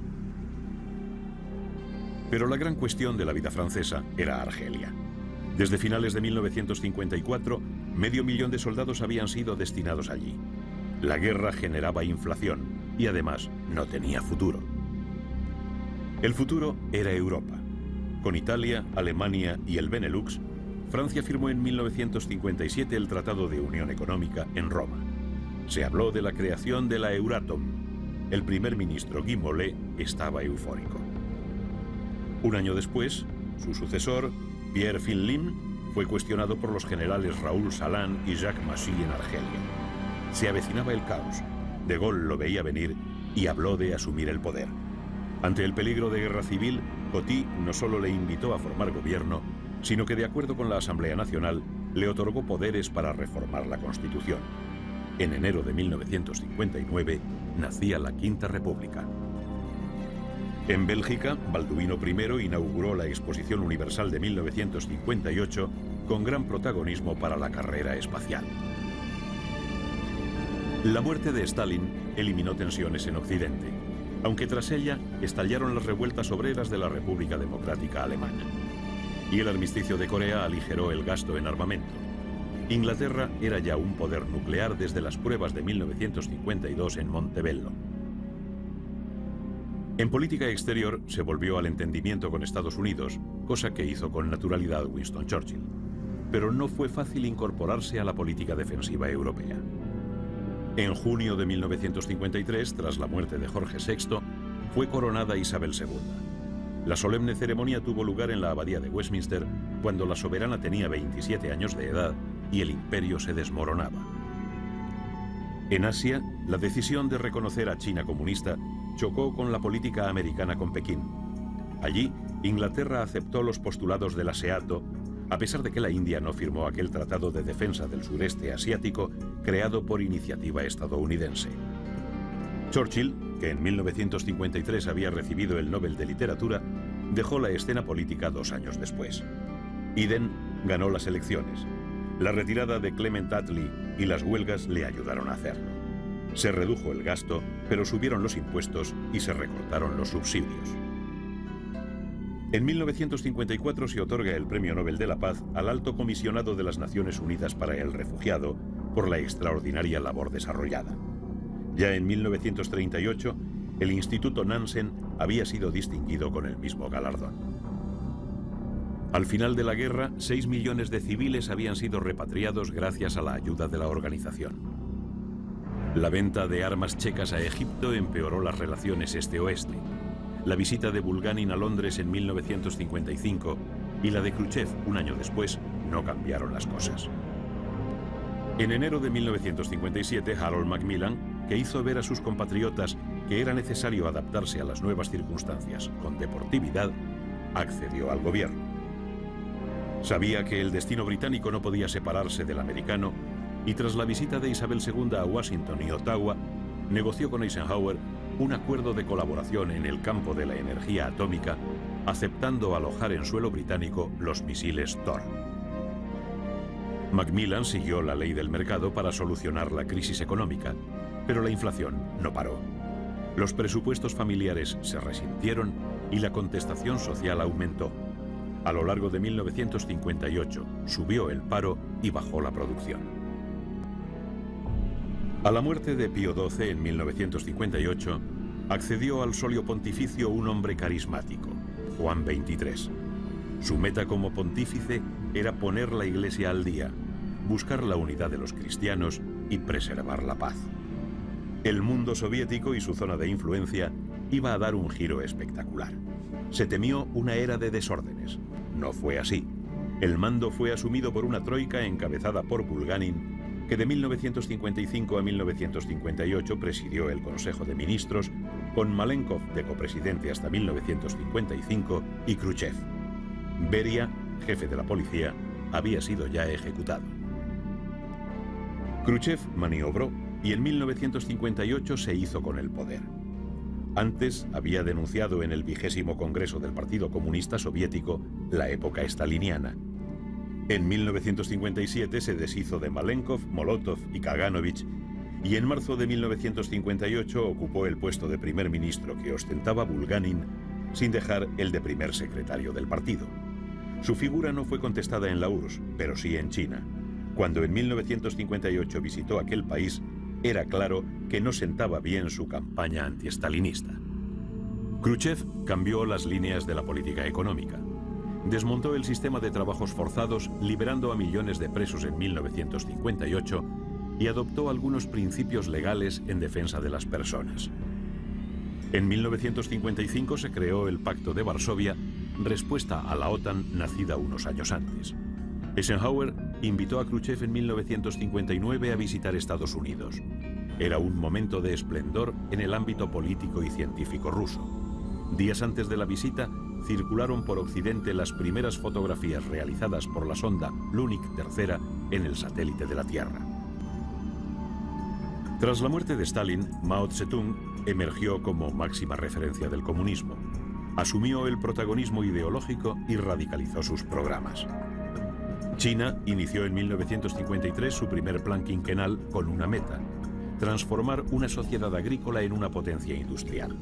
Pero la gran cuestión de la vida francesa era Argelia. Desde finales de 1954, 500.000 de soldados habían sido destinados allí. La guerra generaba inflación y además no tenía futuro. El futuro era Europa. Con Italia, Alemania y el Benelux, Francia firmó en 1957 el Tratado de Unión Económica en Roma. Se habló de la creación de la Euratom. El primer ministro Guy Mollet estaba eufórico. Un año después, su sucesor, Pierre Finlim, fue cuestionado por los generales Raoul Salan y Jacques Massy en Argelia. Se avecinaba el caos. De Gaulle lo veía venir y habló de asumir el poder. Ante el peligro de guerra civil, Coty no solo le invitó a formar gobierno, sino que de acuerdo con la Asamblea Nacional, le otorgó poderes para reformar la Constitución. En enero de 1959 nacía la Quinta República. En Bélgica, Balduino I inauguró la Exposición Universal de 1958 con gran protagonismo para la carrera espacial. La muerte de Stalin eliminó tensiones en Occidente, aunque tras ella estallaron las revueltas obreras de la República Democrática Alemana. Y el armisticio de Corea aligeró el gasto en armamento. Inglaterra era ya un poder nuclear desde las pruebas de 1952 en Montebello. En política exterior se volvió al entendimiento con Estados Unidos, cosa que hizo con naturalidad Winston Churchill. Pero no fue fácil incorporarse a la política defensiva europea. En junio de 1953, tras la muerte de Jorge VI, fue coronada Isabel II. La solemne ceremonia tuvo lugar en la abadía de Westminster cuando la soberana tenía 27 años de edad y el imperio se desmoronaba. En Asia, la decisión de reconocer a China comunista chocó con la política americana con Pekín. Allí, Inglaterra aceptó los postulados de la SEATO, a pesar de que la India no firmó aquel Tratado de Defensa del Sureste Asiático creado por iniciativa estadounidense. Churchill, que en 1953 había recibido el Nobel de Literatura, dejó la escena política 2 años después. Eden ganó las elecciones. La retirada de Clement Attlee y las huelgas le ayudaron a hacerlo. Se redujo el gasto, pero subieron los impuestos y se recortaron los subsidios. En 1954 se otorga el Premio Nobel de la Paz al Alto Comisionado de las Naciones Unidas para el Refugiado por la extraordinaria labor desarrollada. Ya en 1938, el Instituto Nansen había sido distinguido con el mismo galardón. Al final de la guerra, 6 millones de civiles habían sido repatriados gracias a la ayuda de la organización. La venta de armas checas a Egipto empeoró las relaciones este-oeste. La visita de Bulganin a Londres en 1955 y la de Khrushchev un año después no cambiaron las cosas. En enero de 1957, Harold Macmillan, que hizo ver a sus compatriotas que era necesario adaptarse a las nuevas circunstancias con deportividad, accedió al gobierno. Sabía que el destino británico no podía separarse del americano y tras la visita de Isabel II a Washington y Ottawa, negoció con Eisenhower un acuerdo de colaboración en el campo de la energía atómica, aceptando alojar en suelo británico los misiles Thor. Macmillan siguió la ley del mercado para solucionar la crisis económica, pero la inflación no paró. Los presupuestos familiares se resintieron y la contestación social aumentó. A lo largo de 1958 subió el paro y bajó la producción. A la muerte de Pío XII en 1958, accedió al solio pontificio un hombre carismático, Juan XXIII. Su meta como pontífice era poner la Iglesia al día, buscar la unidad de los cristianos y preservar la paz. El mundo soviético y su zona de influencia iba a dar un giro espectacular. Se temió una era de desórdenes. No fue así. El mando fue asumido por una troika encabezada por Bulganin, que de 1955 a 1958 presidió el Consejo de Ministros, con Malenkov de copresidente hasta 1955 y Khrushchev. Beria, jefe de la policía, había sido ya ejecutado. Khrushchev maniobró y en 1958 se hizo con el poder. Antes había denunciado en el 20º Congreso del Partido Comunista Soviético la época staliniana. En 1957 se deshizo de Malenkov, Molotov y Kaganovich, y en marzo de 1958 ocupó el puesto de primer ministro que ostentaba Bulganin, sin dejar el de primer secretario del partido. Su figura no fue contestada en la URSS, pero sí en China. Cuando en 1958 visitó aquel país, era claro que no sentaba bien su campaña antiestalinista. Khrushchev cambió las líneas de la política económica. Desmontó el sistema de trabajos forzados, liberando a millones de presos en 1958, y adoptó algunos principios legales en defensa de las personas. En 1955 se creó el Pacto de Varsovia, respuesta a la OTAN nacida unos años antes. Eisenhower invitó a Khrushchev en 1959 a visitar Estados Unidos. Era un momento de esplendor en el ámbito político y científico ruso. Días antes de la visita, circularon por Occidente las primeras fotografías realizadas por la sonda Lunik III en el satélite de la Tierra. Tras la muerte de Stalin, Mao Zedong emergió como máxima referencia del comunismo. Asumió el protagonismo ideológico y radicalizó sus programas. China inició en 1953 su primer plan quinquenal con una meta: transformar una sociedad agrícola en una potencia industrial.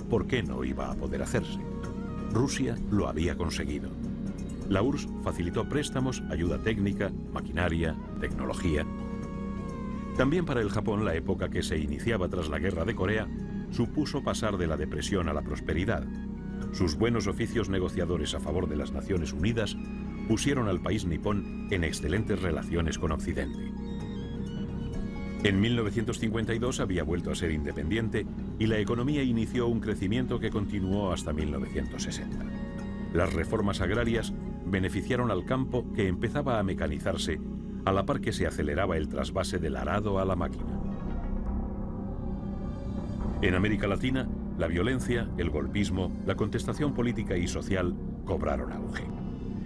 ¿Por qué no iba a poder hacerse? Rusia lo había conseguido. La URSS facilitó préstamos, ayuda técnica, maquinaria, tecnología. También para el Japón, la época que se iniciaba tras la Guerra de Corea supuso pasar de la depresión a la prosperidad. Sus buenos oficios negociadores a favor de las Naciones Unidas pusieron al país nipón en excelentes relaciones con Occidente. En 1952 había vuelto a ser independiente y la economía inició un crecimiento que continuó hasta 1960. Las reformas agrarias beneficiaron al campo, que empezaba a mecanizarse a la par que se aceleraba el trasvase del arado a la máquina. En América Latina, la violencia, el golpismo, la contestación política y social cobraron auge.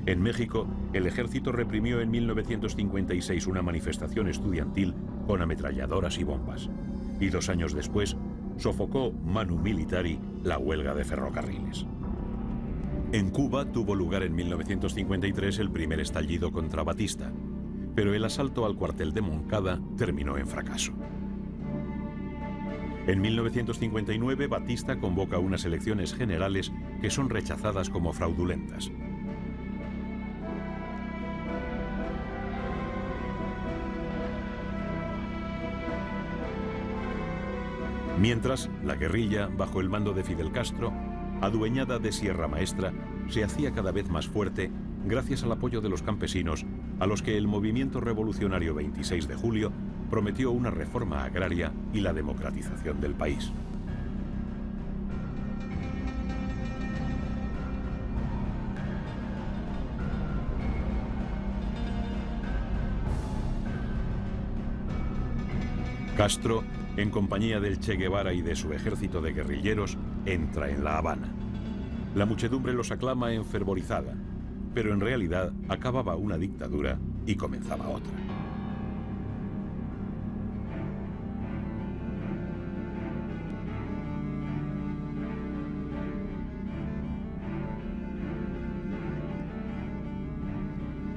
En México, el ejército reprimió en 1956 una manifestación estudiantil con ametralladoras y bombas. Y 2 años después, sofocó manu militari la huelga de ferrocarriles. En Cuba tuvo lugar en 1953 el primer estallido contra Batista, pero el asalto al cuartel de Moncada terminó en fracaso. En 1959, Batista convoca unas elecciones generales que son rechazadas como fraudulentas. Mientras, la guerrilla, bajo el mando de Fidel Castro, adueñada de Sierra Maestra, se hacía cada vez más fuerte gracias al apoyo de los campesinos, a los que el movimiento revolucionario 26 de julio prometió una reforma agraria y la democratización del país. Castro, en compañía del Che Guevara y de su ejército de guerrilleros, entra en La Habana. La muchedumbre los aclama enfervorizada, pero en realidad acababa una dictadura y comenzaba otra.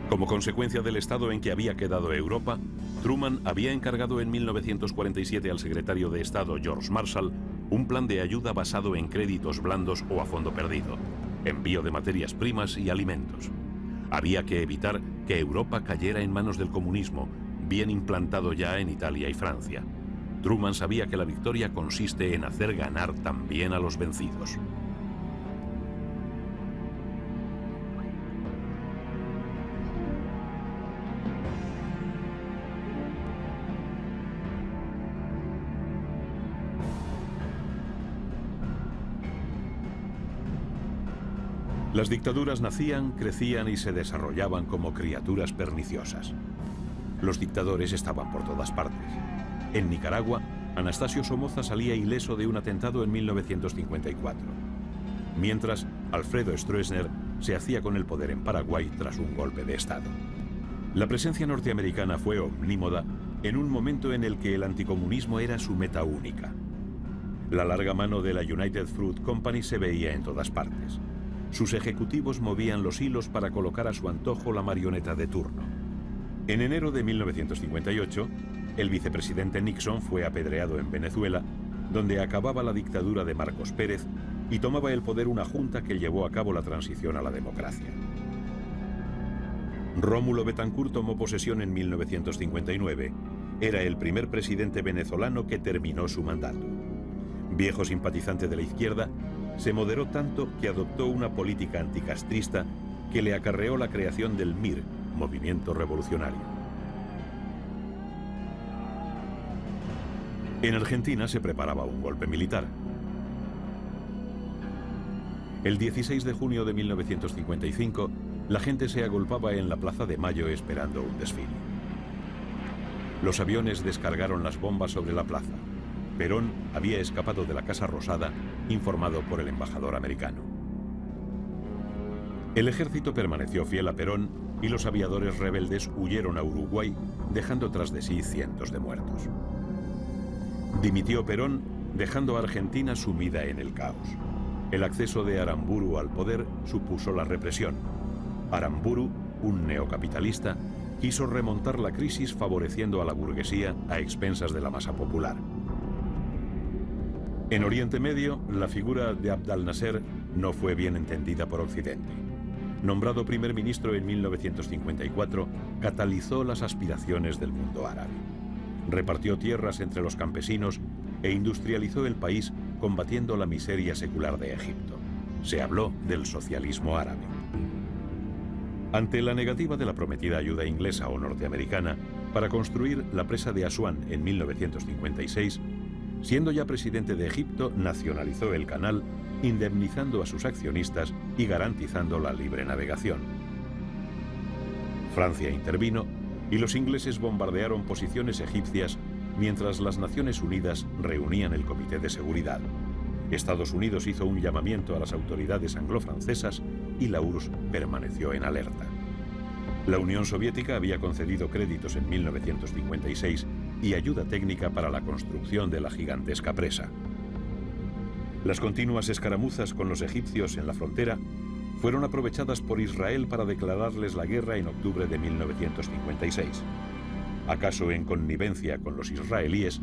Como consecuencia del estado en que había quedado Europa, Truman había encargado en 1947 al secretario de Estado George Marshall un plan de ayuda basado en créditos blandos o a fondo perdido, envío de materias primas y alimentos. Había que evitar que Europa cayera en manos del comunismo, bien implantado ya en Italia y Francia. Truman sabía que la victoria consiste en hacer ganar también a los vencidos. Las dictaduras nacían, crecían y se desarrollaban como criaturas perniciosas. Los dictadores estaban por todas partes. En Nicaragua, Anastasio Somoza salía ileso de un atentado en 1954. Mientras, Alfredo Stroessner se hacía con el poder en Paraguay tras un golpe de Estado. La presencia norteamericana fue omnímoda en un momento en el que el anticomunismo era su meta única. La larga mano de la United Fruit Company se veía en todas partes. Sus ejecutivos movían los hilos para colocar a su antojo la marioneta de turno. En enero de 1958, el vicepresidente Nixon fue apedreado en Venezuela, donde acababa la dictadura de Marcos Pérez y tomaba el poder una junta que llevó a cabo la transición a la democracia. Rómulo Betancourt tomó posesión en 1959. Era el primer presidente venezolano que terminó su mandato. Viejo simpatizante de la izquierda, se moderó tanto que adoptó una política anticastrista que le acarreó la creación del MIR, Movimiento Revolucionario. En Argentina se preparaba un golpe militar. El 16 de junio de 1955, la gente se agolpaba en la Plaza de Mayo esperando un desfile. Los aviones descargaron las bombas sobre la plaza. Perón había escapado de la Casa Rosada, informado por el embajador americano. El ejército permaneció fiel a Perón y los aviadores rebeldes huyeron a Uruguay, dejando tras de sí cientos de muertos. Dimitió Perón, dejando a Argentina sumida en el caos. El acceso de Aramburu al poder supuso la represión. Aramburu, un neocapitalista, quiso remontar la crisis favoreciendo a la burguesía a expensas de la masa popular. En Oriente Medio, la figura de Abd al-Nasser no fue bien entendida por Occidente. Nombrado primer ministro en 1954, catalizó las aspiraciones del mundo árabe. Repartió tierras entre los campesinos e industrializó el país combatiendo la miseria secular de Egipto. Se habló del socialismo árabe. Ante la negativa de la prometida ayuda inglesa o norteamericana para construir la presa de Asuán en 1956, siendo ya presidente de Egipto, nacionalizó el canal, indemnizando a sus accionistas y garantizando la libre navegación. Francia intervino y los ingleses bombardearon posiciones egipcias mientras las Naciones Unidas reunían el Comité de Seguridad. Estados Unidos hizo un llamamiento a las autoridades anglo-francesas y la URSS permaneció en alerta. La Unión Soviética había concedido créditos en 1956 y ayuda técnica para la construcción de la gigantesca presa. Las continuas escaramuzas con los egipcios en la frontera fueron aprovechadas por Israel para declararles la guerra en octubre de 1956. ¿Acaso en connivencia con los israelíes,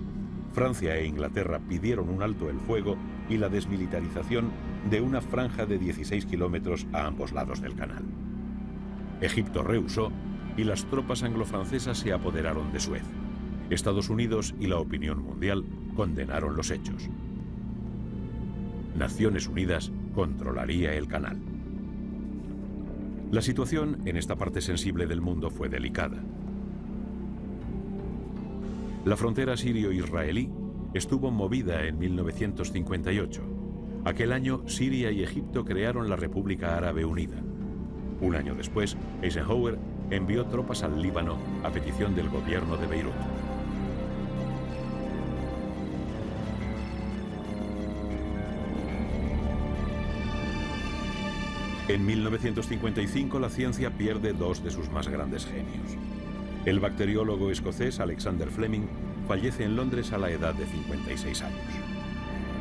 Francia e Inglaterra pidieron un alto el fuego y la desmilitarización de una franja de 16 kilómetros a ambos lados del canal? Egipto rehusó y las tropas anglo-francesas se apoderaron de Suez. Estados Unidos y la opinión mundial condenaron los hechos. Naciones Unidas controlaría el canal. La situación en esta parte sensible del mundo fue delicada. La frontera sirio-israelí estuvo movida en 1958. Aquel año, Siria y Egipto crearon la República Árabe Unida. Un año después, Eisenhower envió tropas al Líbano a petición del gobierno de Beirut. En 1955 la ciencia pierde dos de sus más grandes genios. El bacteriólogo escocés Alexander Fleming fallece en Londres a la edad de 56 años.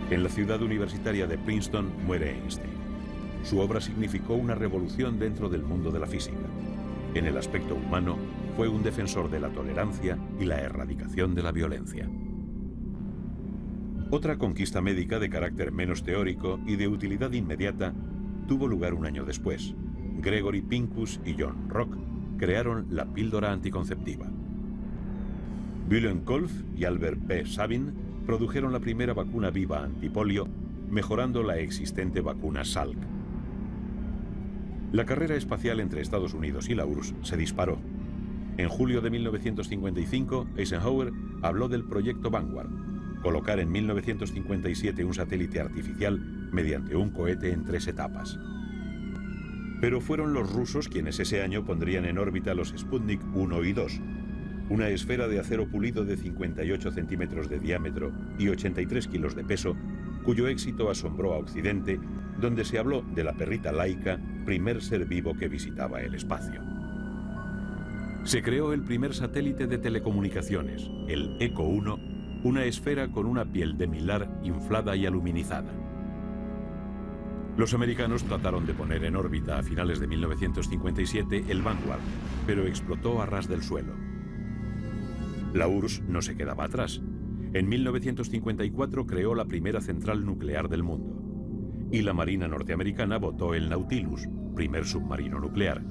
En la ciudad universitaria de Princeton muere Einstein. Su obra significó una revolución dentro del mundo de la física. En el aspecto humano, fue un defensor de la tolerancia y la erradicación de la violencia. Otra conquista médica de carácter menos teórico y de utilidad inmediata tuvo lugar un año después. Gregory Pincus y John Rock crearon la píldora anticonceptiva. Wilhelm Kolff y Albert P. Sabin produjeron la primera vacuna viva antipolio, mejorando la existente vacuna Salk. La carrera espacial entre Estados Unidos y la URSS se disparó. En julio de 1955, Eisenhower habló del proyecto Vanguard, colocar en 1957 un satélite artificial mediante un cohete en 3 etapas. Pero fueron los rusos quienes ese año pondrían en órbita los Sputnik 1 y 2, una esfera de acero pulido de 58 centímetros de diámetro y 83 kilos de peso, cuyo éxito asombró a Occidente, donde se habló de la perrita Laika, primer ser vivo que visitaba el espacio. Se creó el primer satélite de telecomunicaciones, el ECO 1, una esfera con una piel de mylar inflada y aluminizada. Los americanos trataron de poner en órbita a finales de 1957 el Vanguard, pero explotó a ras del suelo. La URSS no se quedaba atrás. En 1954 creó la primera central nuclear del mundo. Y la Marina norteamericana votó el Nautilus, primer submarino nuclear.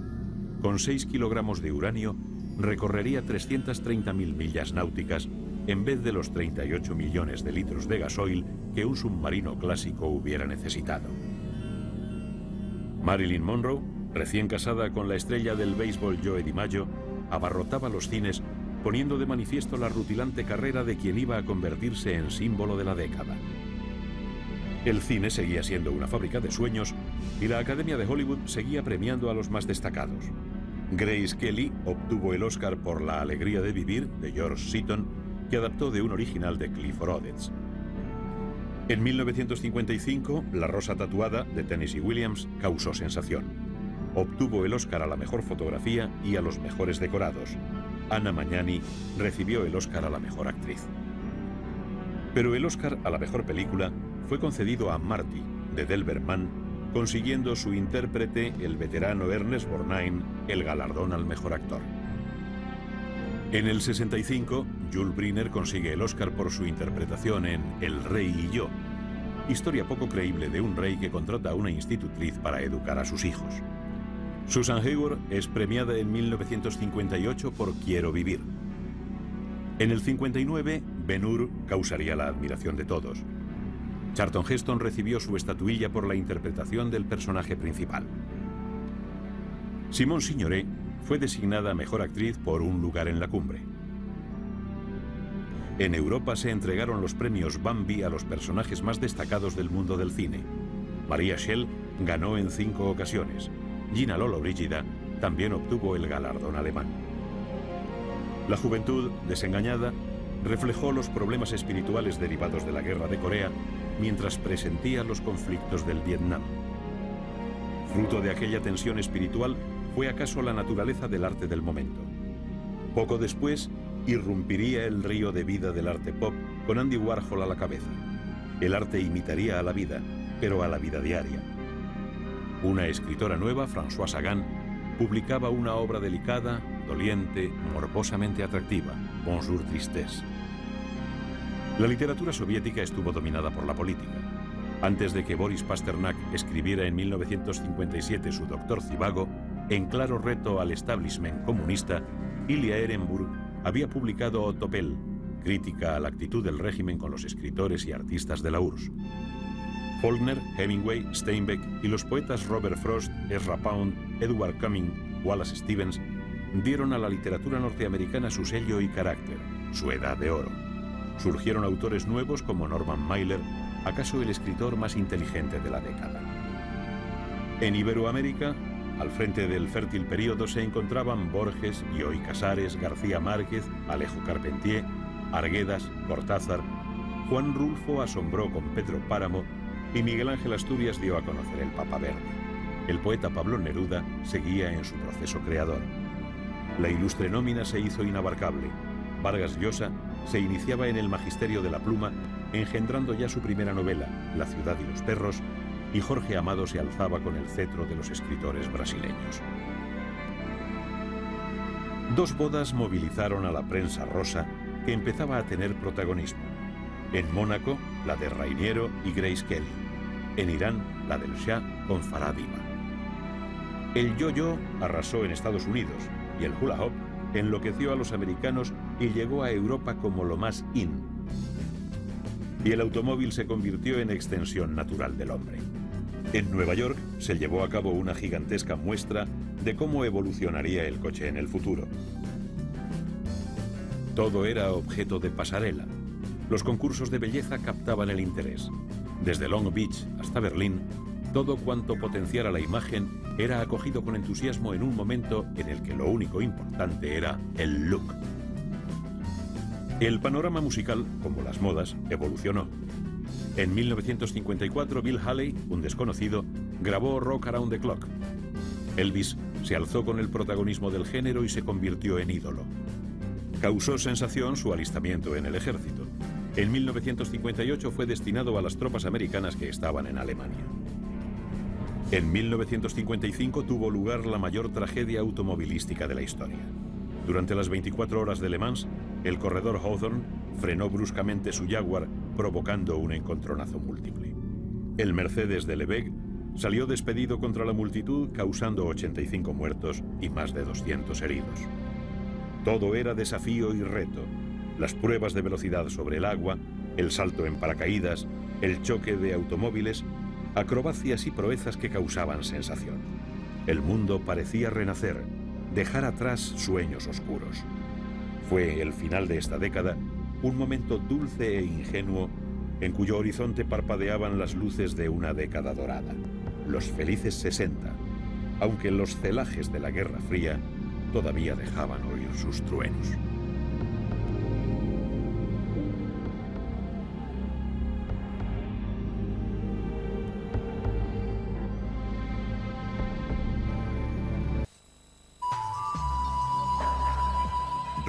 Con 6 kilogramos de uranio, recorrería 330.000 millas náuticas en vez de los 38 millones de litros de gasoil que un submarino clásico hubiera necesitado. Marilyn Monroe, recién casada con la estrella del béisbol Joe DiMaggio, abarrotaba los cines poniendo de manifiesto la rutilante carrera de quien iba a convertirse en símbolo de la década. El cine seguía siendo una fábrica de sueños y la Academia de Hollywood seguía premiando a los más destacados. Grace Kelly obtuvo el Oscar por La alegría de vivir, de George Seaton, que adaptó de un original de Clifford Odets. En 1955, La rosa tatuada, de Tennessee Williams, causó sensación. Obtuvo el Oscar a la mejor fotografía y a los mejores decorados. Anna Magnani recibió el Oscar a la mejor actriz. Pero el Oscar a la mejor película fue concedido a Marty, de Delbert Mann, consiguiendo su intérprete, el veterano Ernest Borgnine, el galardón al mejor actor. En el 65, Jules Briner consigue el Oscar por su interpretación en El rey y yo, historia poco creíble de un rey que contrata a una institutriz para educar a sus hijos. Susan Hayward es premiada en 1958 por Quiero vivir. En el 59, Ben-Hur causaría la admiración de todos. Charlton Heston recibió su estatuilla por la interpretación del personaje principal. Simone Signoret fue designada mejor actriz por Un lugar en la cumbre. En Europa se entregaron los premios Bambi a los personajes más destacados del mundo del cine. Maria Schell ganó en 5 ocasiones. Gina Lollobrigida también obtuvo el galardón alemán. La juventud, desengañada, reflejó los problemas espirituales derivados de la guerra de Corea mientras presentía los conflictos del Vietnam. Fruto de aquella tensión espiritual fue acaso la naturaleza del arte del momento. Poco después, irrumpiría el río de vida del arte pop con Andy Warhol a la cabeza. El arte imitaría a la vida, pero a la vida diaria. Una escritora nueva, Françoise Sagan, publicaba una obra delicada, doliente, morbosamente atractiva, Bonjour Tristesse. La literatura soviética estuvo dominada por la política. Antes de que Boris Pasternak escribiera en 1957 su Doctor Zhivago, en claro reto al establishment comunista, Ilya Ehrenburg había publicado Otopel, crítica a la actitud del régimen con los escritores y artistas de la URSS. Faulkner, Hemingway, Steinbeck y los poetas Robert Frost, Ezra Pound, Edward Cumming, Wallace Stevens dieron a la literatura norteamericana su sello y carácter, su edad de oro. Surgieron autores nuevos como Norman Mailer, acaso el escritor más inteligente de la década. En Iberoamérica, al frente del fértil período se encontraban Borges, Bioy Casares, García Márquez, Alejo Carpentier, Arguedas, Cortázar. Juan Rulfo asombró con Pedro Páramo y Miguel Ángel Asturias dio a conocer el Papa Verde. El poeta Pablo Neruda seguía en su proceso creador. La ilustre nómina se hizo inabarcable. Vargas Llosa se iniciaba en el magisterio de la pluma, engendrando ya su primera novela, La ciudad y los perros, y Jorge Amado se alzaba con el cetro de los escritores brasileños. Dos bodas movilizaron a la prensa rosa, que empezaba a tener protagonismo. En Mónaco, la de Rainiero y Grace Kelly. En Irán, la del Shah con Farah Diva. El yo-yo arrasó en Estados Unidos y el hula hoop enloqueció a los americanos y llegó a Europa como lo más in. Y el automóvil se convirtió en extensión natural del hombre. En Nueva York se llevó a cabo una gigantesca muestra de cómo evolucionaría el coche en el futuro. Todo era objeto de pasarela. Los concursos de belleza captaban el interés. Desde Long Beach hasta Berlín, Todo cuanto potenciara la imagen era acogido con entusiasmo en un momento en el que lo único importante era el look. El panorama musical, como las modas, evolucionó. En 1954, Bill Haley, un desconocido, grabó Rock Around the Clock. Elvis se alzó con el protagonismo del género y se convirtió en ídolo. Causó sensación su alistamiento en el ejército. En 1958 fue destinado a las tropas americanas que estaban en Alemania. En 1955 tuvo lugar la mayor tragedia automovilística de la historia. Durante las 24 horas de Le Mans, el corredor Hawthorne frenó bruscamente su Jaguar, provocando un encontronazo múltiple. El Mercedes de Lebesgue salió despedido contra la multitud, causando 85 muertos y más de 200 heridos. Todo era desafío y reto. Las pruebas de velocidad sobre el agua, el salto en paracaídas, el choque de automóviles, acrobacias y proezas que causaban sensación. El mundo parecía renacer, dejar atrás sueños oscuros. Fue el final de esta década, un momento dulce e ingenuo en cuyo horizonte parpadeaban las luces de una década dorada, los felices 60, aunque los celajes de la Guerra Fría todavía dejaban oír sus truenos.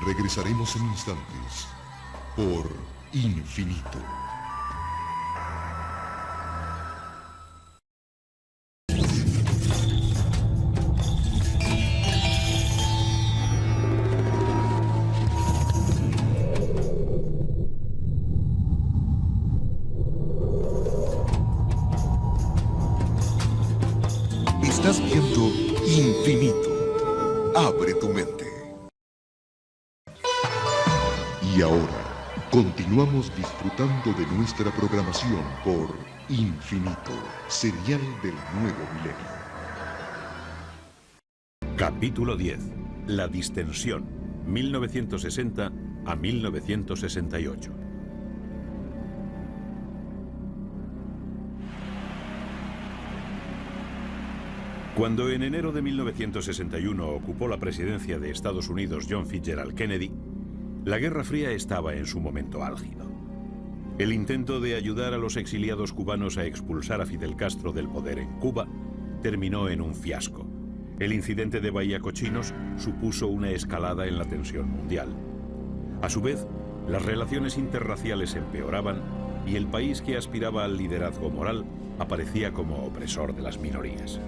Regresaremos en instantes por Infinito. Estás viendo Infinito. Abre tu mente. Y ahora, continuamos disfrutando de nuestra programación por Infinito, serial del nuevo milenio. Capítulo 10. La distensión, 1960 a 1968. Cuando en enero de 1961 ocupó la presidencia de Estados Unidos John Fitzgerald Kennedy, la Guerra Fría estaba en su momento álgido. El intento de ayudar a los exiliados cubanos a expulsar a Fidel Castro del poder en Cuba terminó en un fiasco. El incidente de Bahía Cochinos supuso una escalada en la tensión mundial. A su vez, las relaciones interraciales empeoraban y el país que aspiraba al liderazgo moral aparecía como opresor de las minorías.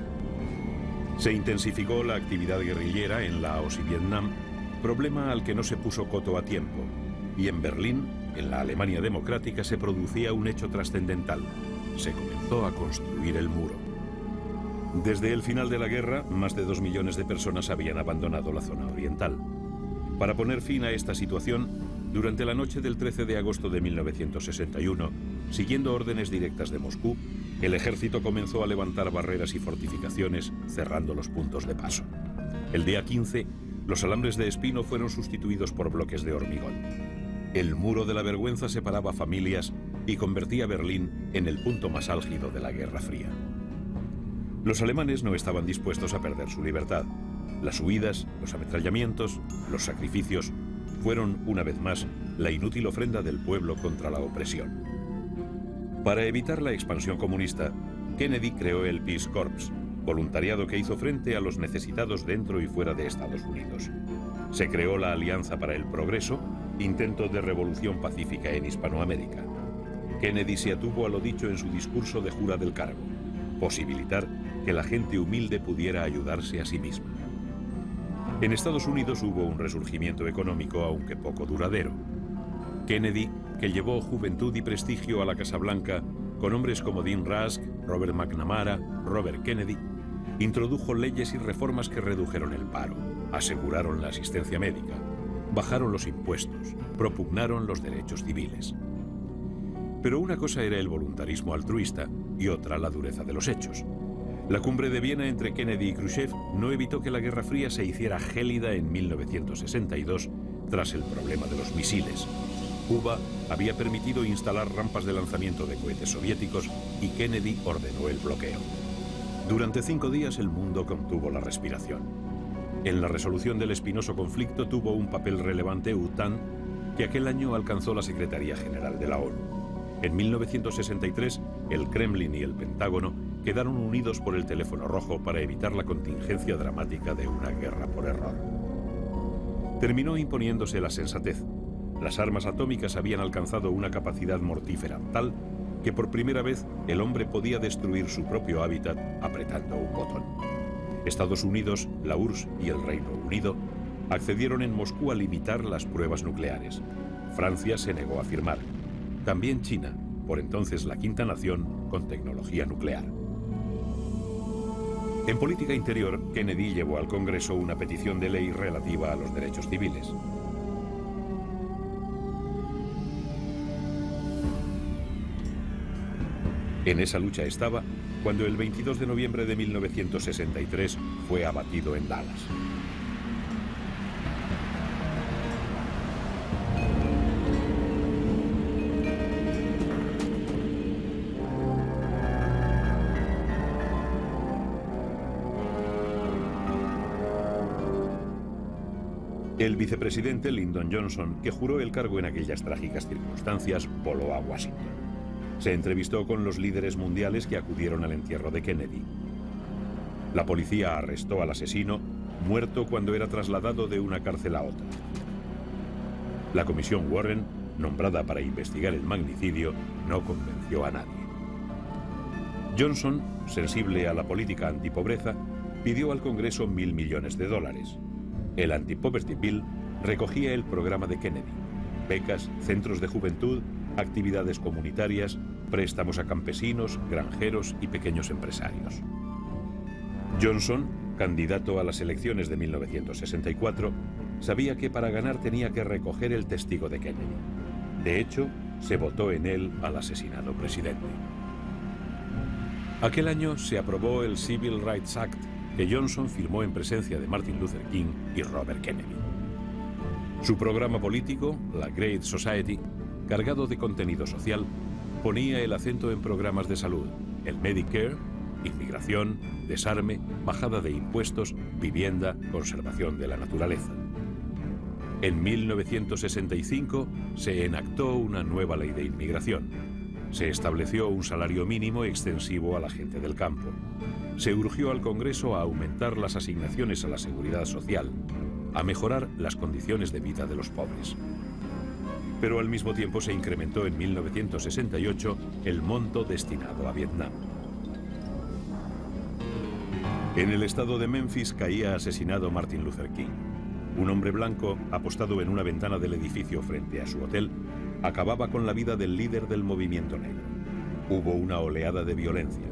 Se intensificó la actividad guerrillera en Laos y Vietnam, problema al que no se puso coto a tiempo, y en Berlín, en la Alemania democrática, se producía un hecho trascendental. Se comenzó a construir el muro. Desde el final de la guerra, más de 2 millones de personas habían abandonado la zona oriental. Para poner fin a esta situación, durante la noche del 13 de agosto de 1961, siguiendo órdenes directas de Moscú, el ejército comenzó a levantar barreras y fortificaciones, cerrando los puntos de paso. El día 15, los alambres de espino fueron sustituidos por bloques de hormigón. El muro de la vergüenza separaba familias y convertía a Berlín en el punto más álgido de la Guerra Fría. Los alemanes no estaban dispuestos a perder su libertad. Las huidas, los ametrallamientos, los sacrificios fueron, una vez más, la inútil ofrenda del pueblo contra la opresión. Para evitar la expansión comunista, Kennedy creó el Peace Corps, voluntariado que hizo frente a los necesitados dentro y fuera de Estados Unidos. Se creó la Alianza para el Progreso, intento de revolución pacífica en Hispanoamérica. Kennedy se atuvo a lo dicho en su discurso de jura del cargo: posibilitar que la gente humilde pudiera ayudarse a sí misma. En Estados Unidos hubo un resurgimiento económico, aunque poco duradero. Kennedy, que llevó juventud y prestigio a la Casa Blanca, con hombres como Dean Rusk, Robert McNamara, Robert Kennedy, introdujo leyes y reformas que redujeron el paro, aseguraron la asistencia médica, bajaron los impuestos, propugnaron los derechos civiles. Pero una cosa era el voluntarismo altruista y otra la dureza de los hechos. La cumbre de Viena entre Kennedy y Khrushchev no evitó que la Guerra Fría se hiciera gélida en 1962 tras el problema de los misiles. Cuba había permitido instalar rampas de lanzamiento de cohetes soviéticos y Kennedy ordenó el bloqueo. Durante 5 días el mundo contuvo la respiración. En la resolución del espinoso conflicto tuvo un papel relevante UTAN, que aquel año alcanzó la Secretaría General de la ONU. En 1963, el Kremlin y el Pentágono quedaron unidos por el teléfono rojo para evitar la contingencia dramática de una guerra por error. Terminó imponiéndose la sensatez. Las armas atómicas habían alcanzado una capacidad mortífera tal que por primera vez el hombre podía destruir su propio hábitat apretando un botón. Estados Unidos, la URSS y el Reino Unido accedieron en Moscú a limitar las pruebas nucleares. Francia se negó a firmar. También China, por entonces la quinta nación con tecnología nuclear. En política interior, Kennedy llevó al Congreso una petición de ley relativa a los derechos civiles. En esa lucha estaba cuando el 22 de noviembre de 1963 fue abatido en Dallas. El vicepresidente Lyndon Johnson, que juró el cargo en aquellas trágicas circunstancias, voló a Washington. Se entrevistó con los líderes mundiales que acudieron al entierro de Kennedy. La policía arrestó al asesino, muerto cuando era trasladado de una cárcel a otra. La comisión Warren, nombrada para investigar el magnicidio, no convenció a nadie. Johnson, sensible a la política antipobreza, pidió al Congreso $1.000 millones. El Anti-Poverty Bill recogía el programa de Kennedy: becas, centros de juventud, actividades comunitarias, préstamos a campesinos, granjeros y pequeños empresarios. Johnson, candidato a las elecciones de 1964, sabía que para ganar tenía que recoger el testigo de Kennedy. De hecho, se votó en él al asesinado presidente. Aquel año se aprobó el Civil Rights Act, que Johnson firmó en presencia de Martin Luther King y Robert Kennedy. Su programa político, la Great Society, cargado de contenido social, ponía el acento en programas de salud, el Medicare, inmigración, desarme, bajada de impuestos, vivienda, conservación de la naturaleza. En 1965 se enactó una nueva ley de inmigración. Se estableció un salario mínimo extensivo a la gente del campo. Se urgió al Congreso a aumentar las asignaciones a la seguridad social, a mejorar las condiciones de vida de los pobres. Pero al mismo tiempo se incrementó en 1968 el monto destinado a Vietnam. En el estado de Memphis caía asesinado Martin Luther King. Un hombre blanco, apostado en una ventana del edificio frente a su hotel, acababa con la vida del líder del movimiento negro. Hubo una oleada de violencia.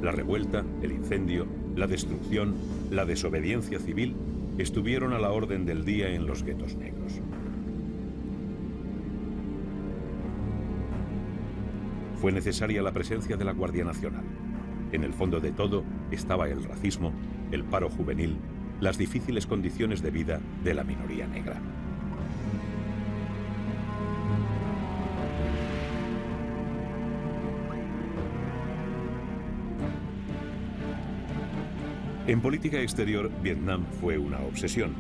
La revuelta, el incendio, la destrucción, la desobediencia civil estuvieron a la orden del día en los guetos negros. Fue necesaria la presencia de la Guardia Nacional. En el fondo de todo estaba el racismo, el paro juvenil, las difíciles condiciones de vida de la minoría negra. En política exterior, Vietnam fue una obsesión.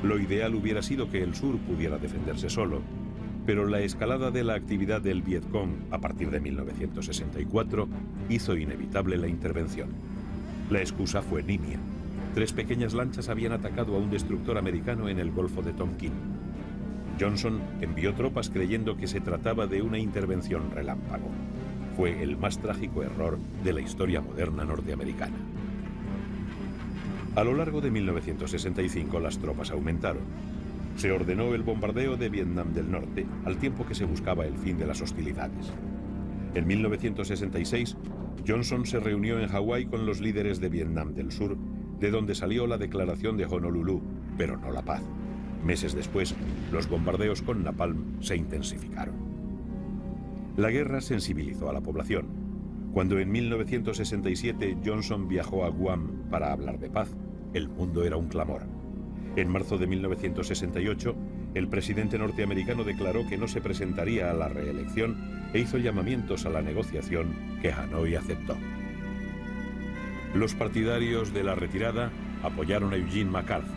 Lo ideal hubiera sido que el sur pudiera defenderse solo, pero la escalada de la actividad del Vietcong a partir de 1964 hizo inevitable la intervención. La excusa fue nimia. 3 pequeñas lanchas habían atacado a un destructor americano en el Golfo de Tonkin. Johnson envió tropas creyendo que se trataba de una intervención relámpago. Fue el más trágico error de la historia moderna norteamericana. A lo largo de 1965 las tropas aumentaron. Se ordenó el bombardeo de Vietnam del Norte, al tiempo que se buscaba el fin de las hostilidades. En 1966, Johnson se reunió en Hawái con los líderes de Vietnam del Sur, de donde salió la declaración de Honolulu, pero no la paz. Meses después, los bombardeos con napalm se intensificaron. La guerra sensibilizó a la población. Cuando en 1967 Johnson viajó a Guam para hablar de paz, el mundo era un clamor. En marzo de 1968, el presidente norteamericano declaró que no se presentaría a la reelección e hizo llamamientos a la negociación que Hanoi aceptó. Los partidarios de la retirada apoyaron a Eugene McCarthy.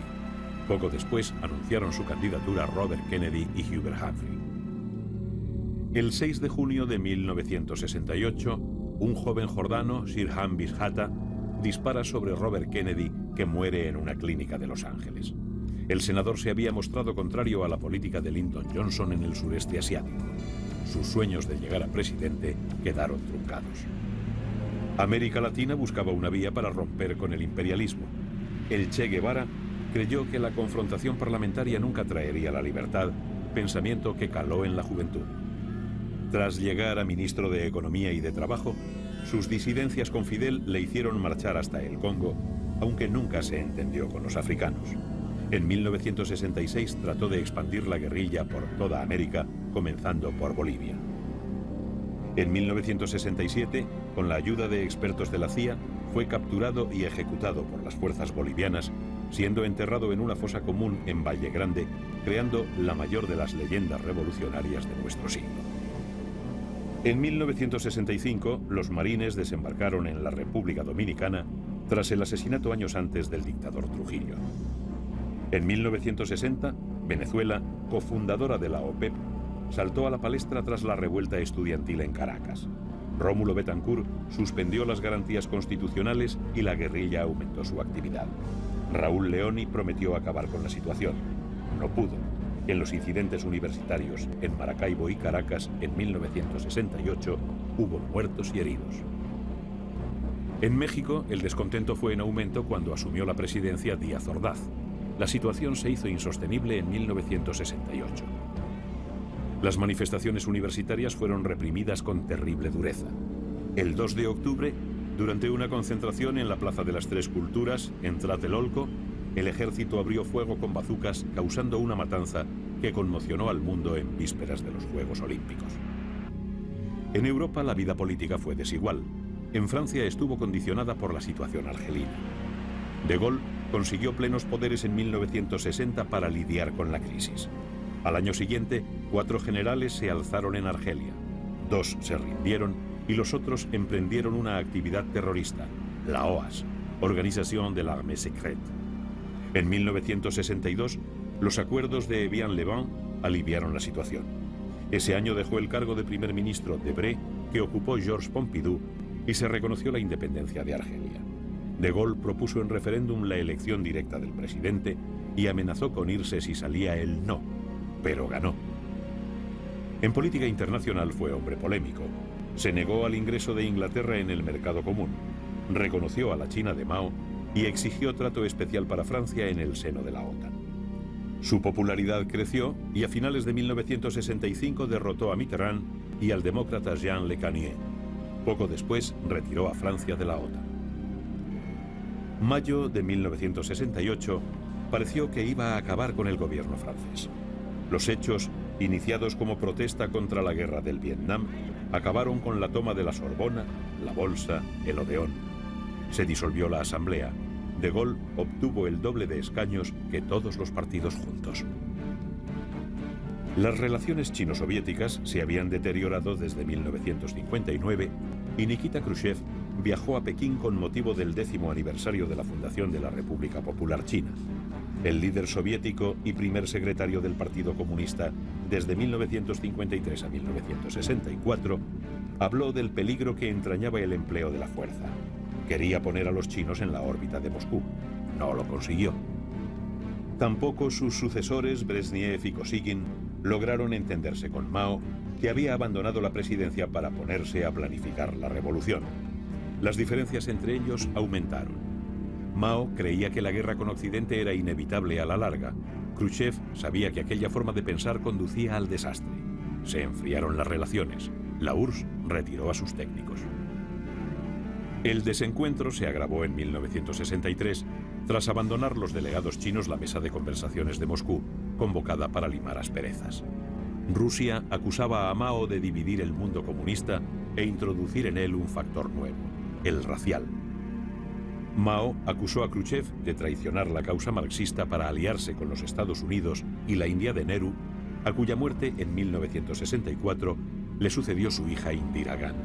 Poco después anunciaron su candidatura Robert Kennedy y Hubert Humphrey. El 6 de junio de 1968, un joven jordano, Sirhan Bishatta, dispara sobre Robert Kennedy, que muere en una clínica de Los Ángeles. El senador se había mostrado contrario a la política de Lyndon Johnson en el sureste asiático. Sus sueños de llegar a presidente quedaron truncados. América Latina buscaba una vía para romper con el imperialismo. El Che Guevara creyó que la confrontación parlamentaria nunca traería la libertad, pensamiento que caló en la juventud. Tras llegar a ministro de Economía y de Trabajo, sus disidencias con Fidel le hicieron marchar hasta el Congo, aunque nunca se entendió con los africanos. En 1966 trató de expandir la guerrilla por toda América, comenzando por Bolivia. En 1967, con la ayuda de expertos de la CIA, fue capturado y ejecutado por las fuerzas bolivianas, siendo enterrado en una fosa común en Valle Grande, creando la mayor de las leyendas revolucionarias de nuestro siglo. En 1965, los marines desembarcaron en la República Dominicana tras el asesinato años antes del dictador Trujillo. En 1960, Venezuela, cofundadora de la OPEP, saltó a la palestra tras la revuelta estudiantil en Caracas. Rómulo Betancourt suspendió las garantías constitucionales y la guerrilla aumentó su actividad. Raúl Leoni prometió acabar con la situación. No pudo. En los incidentes universitarios en Maracaibo y Caracas en 1968 hubo muertos y heridos. En México, el descontento fue en aumento cuando asumió la presidencia Díaz Ordaz. La situación se hizo insostenible en 1968. Las manifestaciones universitarias fueron reprimidas con terrible dureza. El 2 de octubre, durante una concentración en la Plaza de las Tres Culturas, en Tlatelolco, el ejército abrió fuego con bazucas, causando una matanza que conmocionó al mundo en vísperas de los Juegos Olímpicos. En Europa la vida política fue desigual. En Francia estuvo condicionada por la situación argelina. De Gaulle consiguió plenos poderes en 1960 para lidiar con la crisis. Al año siguiente, 4 generales se alzaron en Argelia. 2 se rindieron y los otros emprendieron una actividad terrorista, la OAS, Organisation de l'Armée Secrète. En 1962, los acuerdos de Evian-le-Bain aliviaron la situación. Ese año dejó el cargo de primer ministro Debré, que ocupó Georges Pompidou, y se reconoció la independencia de Argelia. De Gaulle propuso en referéndum la elección directa del presidente y amenazó con irse si salía el no, pero ganó. En política internacional fue hombre polémico. Se negó al ingreso de Inglaterra en el mercado común, reconoció a la China de Mao y exigió trato especial para Francia en el seno de la OTAN. Su popularidad creció y a finales de 1965 derrotó a Mitterrand y al demócrata Jean Le Canier. Poco después retiró a Francia de la OTAN. Mayo de 1968 pareció que iba a acabar con el gobierno francés. Los hechos, iniciados como protesta contra la guerra del Vietnam, acabaron con la toma de la Sorbona, la Bolsa, el Odeón. Se disolvió la Asamblea. De Gaulle obtuvo el doble de escaños que todos los partidos juntos. Las relaciones chino-soviéticas se habían deteriorado desde 1959 y Nikita Khrushchev viajó a Pekín con motivo del 10º aniversario de la fundación de la República Popular China. El líder soviético y primer secretario del Partido Comunista desde 1953 a 1964 habló del peligro que entrañaba el empleo de la fuerza. Quería poner a los chinos en la órbita de Moscú. No lo consiguió. Tampoco sus sucesores, Brezhnev y Kosygin, lograron entenderse con Mao, que había abandonado la presidencia para ponerse a planificar la revolución. Las diferencias entre ellos aumentaron. Mao creía que la guerra con Occidente era inevitable a la larga. Khrushchev sabía que aquella forma de pensar conducía al desastre. Se enfriaron las relaciones. La URSS retiró a sus técnicos. El desencuentro se agravó en 1963 tras abandonar los delegados chinos la mesa de conversaciones de Moscú, convocada para limar asperezas. Rusia acusaba a Mao de dividir el mundo comunista e introducir en él un factor nuevo, el racial. Mao acusó a Khrushchev de traicionar la causa marxista para aliarse con los Estados Unidos y la India de Nehru, a cuya muerte en 1964 le sucedió su hija Indira Gandhi.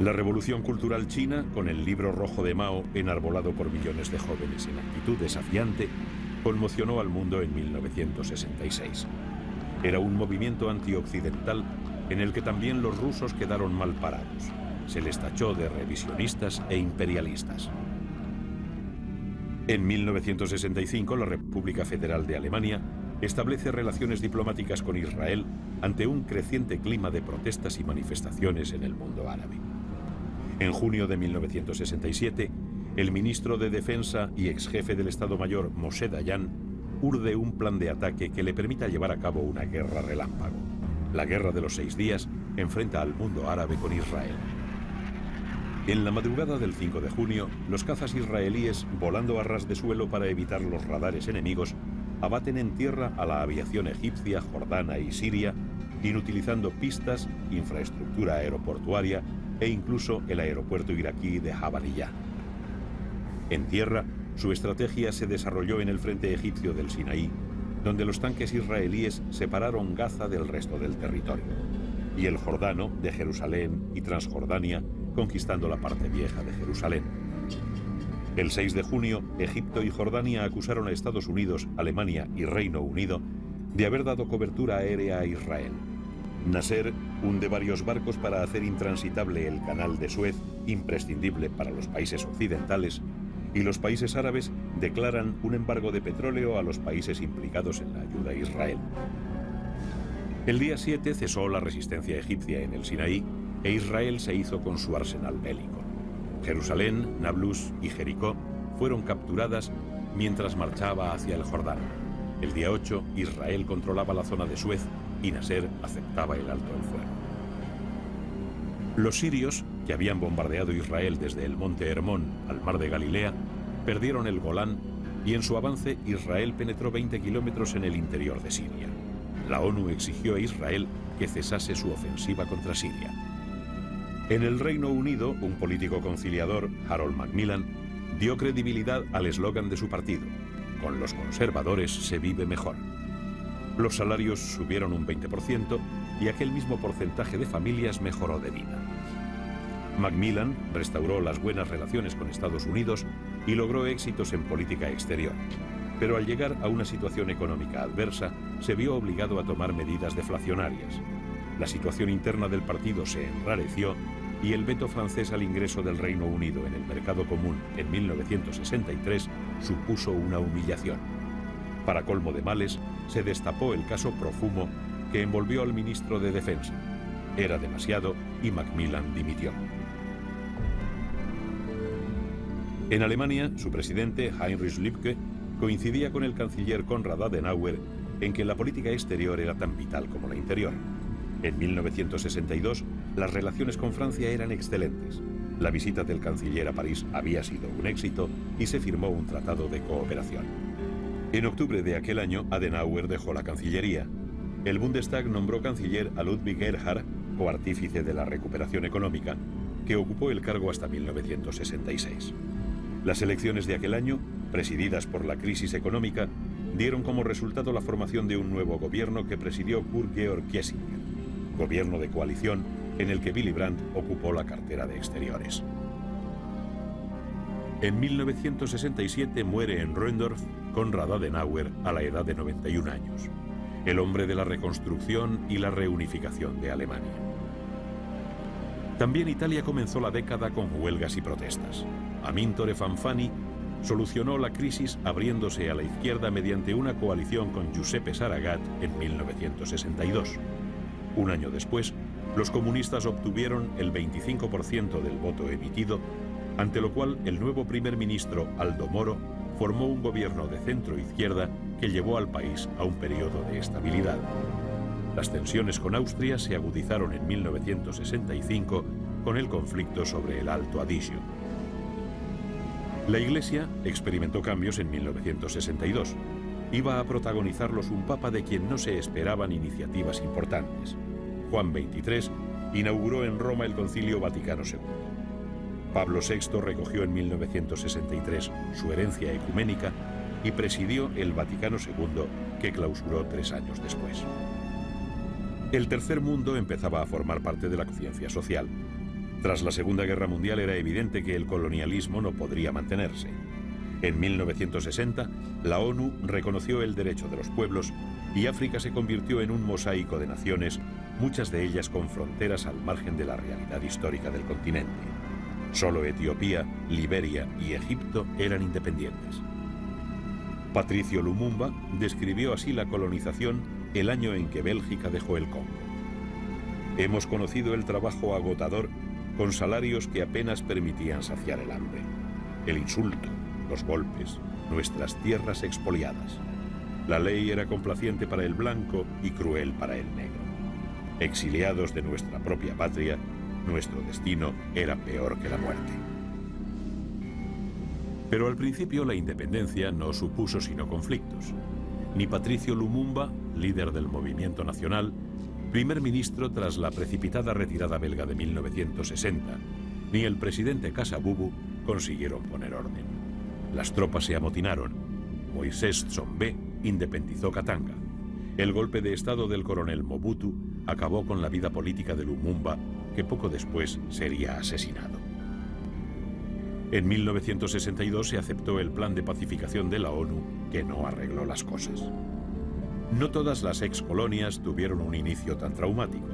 La revolución cultural china, con el libro rojo de Mao enarbolado por millones de jóvenes en actitud desafiante, conmocionó al mundo en 1966. Era un movimiento antioccidental en el que también los rusos quedaron mal parados. Se les tachó de revisionistas e imperialistas. En 1965, la República Federal de Alemania establece relaciones diplomáticas con Israel ante un creciente clima de protestas y manifestaciones en el mundo árabe. En junio de 1967, el ministro de Defensa y exjefe del Estado Mayor, Moshe Dayan, urde un plan de ataque que le permita llevar a cabo una guerra relámpago. La Guerra de los 6 días enfrenta al mundo árabe con Israel. En la madrugada del 5 de junio, los cazas israelíes, volando a ras de suelo para evitar los radares enemigos, abaten en tierra a la aviación egipcia, jordana y siria, inutilizando pistas, infraestructura aeroportuaria e incluso el aeropuerto iraquí de Jabaliyah. En tierra, su estrategia se desarrolló en el frente egipcio del Sinaí, donde los tanques israelíes separaron Gaza del resto del territorio, y el Jordano de Jerusalén y Transjordania, conquistando la parte vieja de Jerusalén. El 6 de junio, Egipto y Jordania acusaron a Estados Unidos, Alemania y Reino Unido de haber dado cobertura aérea a Israel. Nasser hunde varios barcos para hacer intransitable el canal de Suez, imprescindible para los países occidentales, y los países árabes declaran un embargo de petróleo a los países implicados en la ayuda a Israel. El día 7 cesó la resistencia egipcia en el Sinaí e Israel se hizo con su arsenal bélico. Jerusalén, Nablus y Jericó fueron capturadas mientras marchaba hacia el Jordán. El día 8, Israel controlaba la zona de Suez y Nasser aceptaba el alto el fuego. Los sirios, que habían bombardeado Israel desde el monte Hermón al mar de Galilea, perdieron el Golán y en su avance Israel penetró 20 kilómetros en el interior de Siria. La ONU exigió a Israel que cesase su ofensiva contra Siria. En el Reino Unido, un político conciliador, Harold Macmillan, dio credibilidad al eslogan de su partido: con los conservadores se vive mejor. Los salarios subieron un 20% y aquel mismo porcentaje de familias mejoró de vida. Macmillan restauró las buenas relaciones con Estados Unidos y logró éxitos en política exterior, pero al llegar a una situación económica adversa, se vio obligado a tomar medidas deflacionarias. La situación interna del partido se enrareció y el veto francés al ingreso del Reino Unido en el mercado común en 1963 supuso una humillación. Para colmo de males, se destapó el caso Profumo, que envolvió al ministro de Defensa. Era demasiado y Macmillan dimitió. En Alemania, su presidente, Heinrich Lübke, coincidía con el canciller Konrad Adenauer en que la política exterior era tan vital como la interior. En 1962, las relaciones con Francia eran excelentes. La visita del canciller a París había sido un éxito y se firmó un tratado de cooperación. En octubre de aquel año, Adenauer dejó la Cancillería. El Bundestag nombró canciller a Ludwig Erhard, coartífice de la recuperación económica, que ocupó el cargo hasta 1966. Las elecciones de aquel año, presididas por la crisis económica, dieron como resultado la formación de un nuevo gobierno que presidió Kurt Georg Kiesinger, gobierno de coalición en el que Willy Brandt ocupó la cartera de Exteriores. En 1967 muere en Röndorf Konrad Adenauer a la edad de 91 años, el hombre de la reconstrucción y la reunificación de Alemania. También Italia comenzó la década con huelgas y protestas. Amintore Fanfani solucionó la crisis abriéndose a la izquierda mediante una coalición con Giuseppe Saragat en 1962. Un año después, los comunistas obtuvieron el 25% del voto emitido, ante lo cual el nuevo primer ministro Aldo Moro formó un gobierno de centro-izquierda que llevó al país a un periodo de estabilidad. Las tensiones con Austria se agudizaron en 1965 con el conflicto sobre el Alto Adigio. La Iglesia experimentó cambios en 1962. Iba a protagonizarlos un papa de quien no se esperaban iniciativas importantes. Juan XXIII inauguró en Roma el Concilio Vaticano II. Pablo VI recogió en 1963 su herencia ecuménica y presidió el Vaticano II, que clausuró 3 años después. El tercer mundo empezaba a formar parte de la conciencia social. Tras la Segunda Guerra Mundial era evidente que el colonialismo no podría mantenerse. En 1960, la ONU reconoció el derecho de los pueblos y África se convirtió en un mosaico de naciones, muchas de ellas con fronteras al margen de la realidad histórica del continente. Solo Etiopía, Liberia y Egipto eran independientes. Patricio Lumumba describió así la colonización el año en que Bélgica dejó el Congo. Hemos conocido el trabajo agotador con salarios que apenas permitían saciar el hambre, el insulto, los golpes, nuestras tierras expoliadas. La ley era complaciente para el blanco y cruel para el negro. Exiliados de nuestra propia patria, nuestro destino era peor que la muerte. Pero al principio la independencia no supuso sino conflictos. Ni Patricio Lumumba, líder del movimiento nacional, primer ministro tras la precipitada retirada belga de 1960, ni el presidente Kasavubu consiguieron poner orden. Las tropas se amotinaron. Moisés Tsombe independizó Katanga. El golpe de estado del coronel Mobutu acabó con la vida política de Lumumba, que poco después sería asesinado. En 1962 se aceptó el plan de pacificación de la ONU, que no arregló las cosas. No todas las excolonias tuvieron un inicio tan traumático.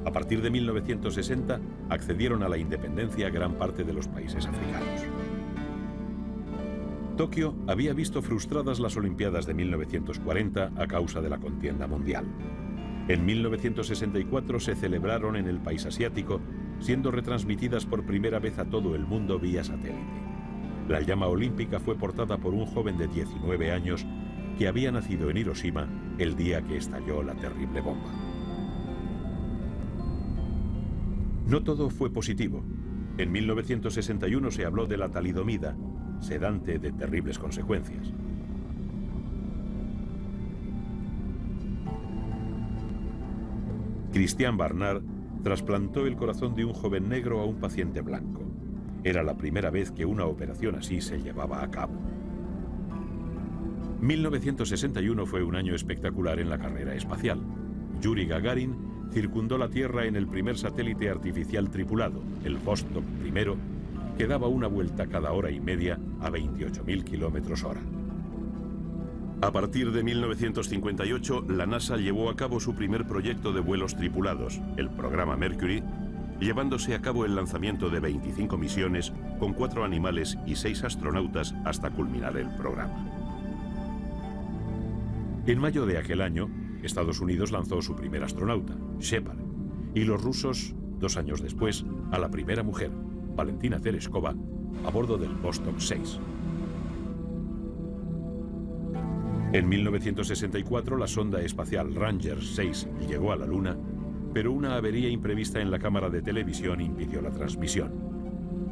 A partir de 1960 accedieron a la independencia gran parte de los países africanos. Tokio había visto frustradas las Olimpiadas de 1940 a causa de la contienda mundial. En 1964 se celebraron en el país asiático, siendo retransmitidas por primera vez a todo el mundo vía satélite. La llama olímpica fue portada por un joven de 19 años que había nacido en Hiroshima el día que estalló la terrible bomba. No todo fue positivo. En 1961 se habló de la talidomida, sedante de terribles consecuencias. Christian Barnard trasplantó el corazón de un joven negro a un paciente blanco. Era la primera vez que una operación así se llevaba a cabo. 1961 fue un año espectacular en la carrera espacial. Yuri Gagarin circundó la Tierra en el primer satélite artificial tripulado, el Vostok I, que daba una vuelta cada hora y media a 28.000 km/h. A partir de 1958, la NASA llevó a cabo su primer proyecto de vuelos tripulados, el programa Mercury, llevándose a cabo el lanzamiento de 25 misiones con 4 animales y 6 astronautas hasta culminar el programa. En mayo de aquel año, Estados Unidos lanzó su primer astronauta, Shepard, y los rusos, 2 años después, a la primera mujer, Valentina Tereshkova, a bordo del Vostok 6. En 1964, la sonda espacial Ranger 6 llegó a la Luna, pero una avería imprevista en la cámara de televisión impidió la transmisión.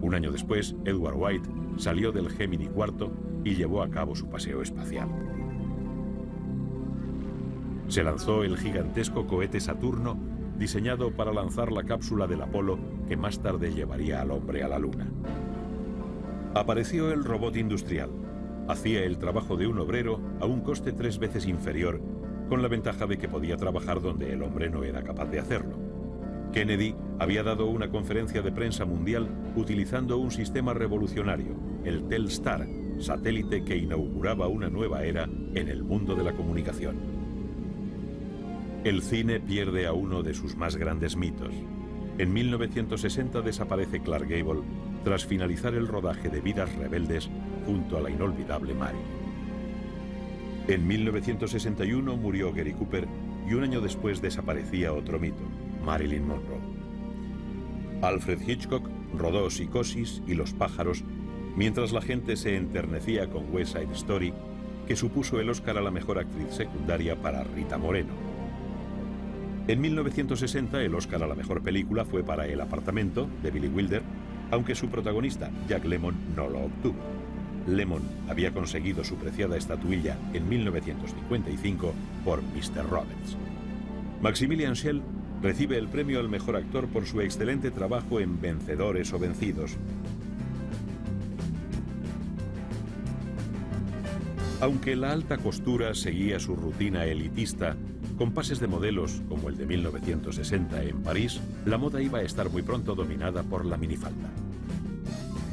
Un año después, Edward White salió del Gemini IV y llevó a cabo su paseo espacial. Se lanzó el gigantesco cohete Saturno, diseñado para lanzar la cápsula del Apolo, que más tarde llevaría al hombre a la Luna. Apareció el robot industrial. Hacía el trabajo de un obrero a un coste 3 veces inferior, con la ventaja de que podía trabajar donde el hombre no era capaz de hacerlo. Kennedy había dado una conferencia de prensa mundial utilizando un sistema revolucionario, el Telstar, satélite que inauguraba una nueva era en el mundo de la comunicación. El cine pierde a uno de sus más grandes mitos. En 1960 desaparece Clark Gable tras finalizar el rodaje de Vidas Rebeldes junto a la inolvidable Marilyn. En 1961 murió Gary Cooper y un año después desaparecía otro mito, Marilyn Monroe. Alfred Hitchcock rodó Psicosis y Los pájaros, mientras la gente se enternecía con West Side Story, que supuso el Oscar a la mejor actriz secundaria para Rita Moreno. En 1960 el Oscar a la mejor película fue para El apartamento, de Billy Wilder, aunque su protagonista, Jack Lemmon, no lo obtuvo. Lemmon había conseguido su preciada estatuilla en 1955 por Mr. Roberts. Maximilian Schell recibe el premio al mejor actor por su excelente trabajo en Vencedores o Vencidos, Aunque la alta costura seguía su rutina elitista, con pases de modelos como el de 1960 en París, la moda iba a estar muy pronto dominada por la minifalda.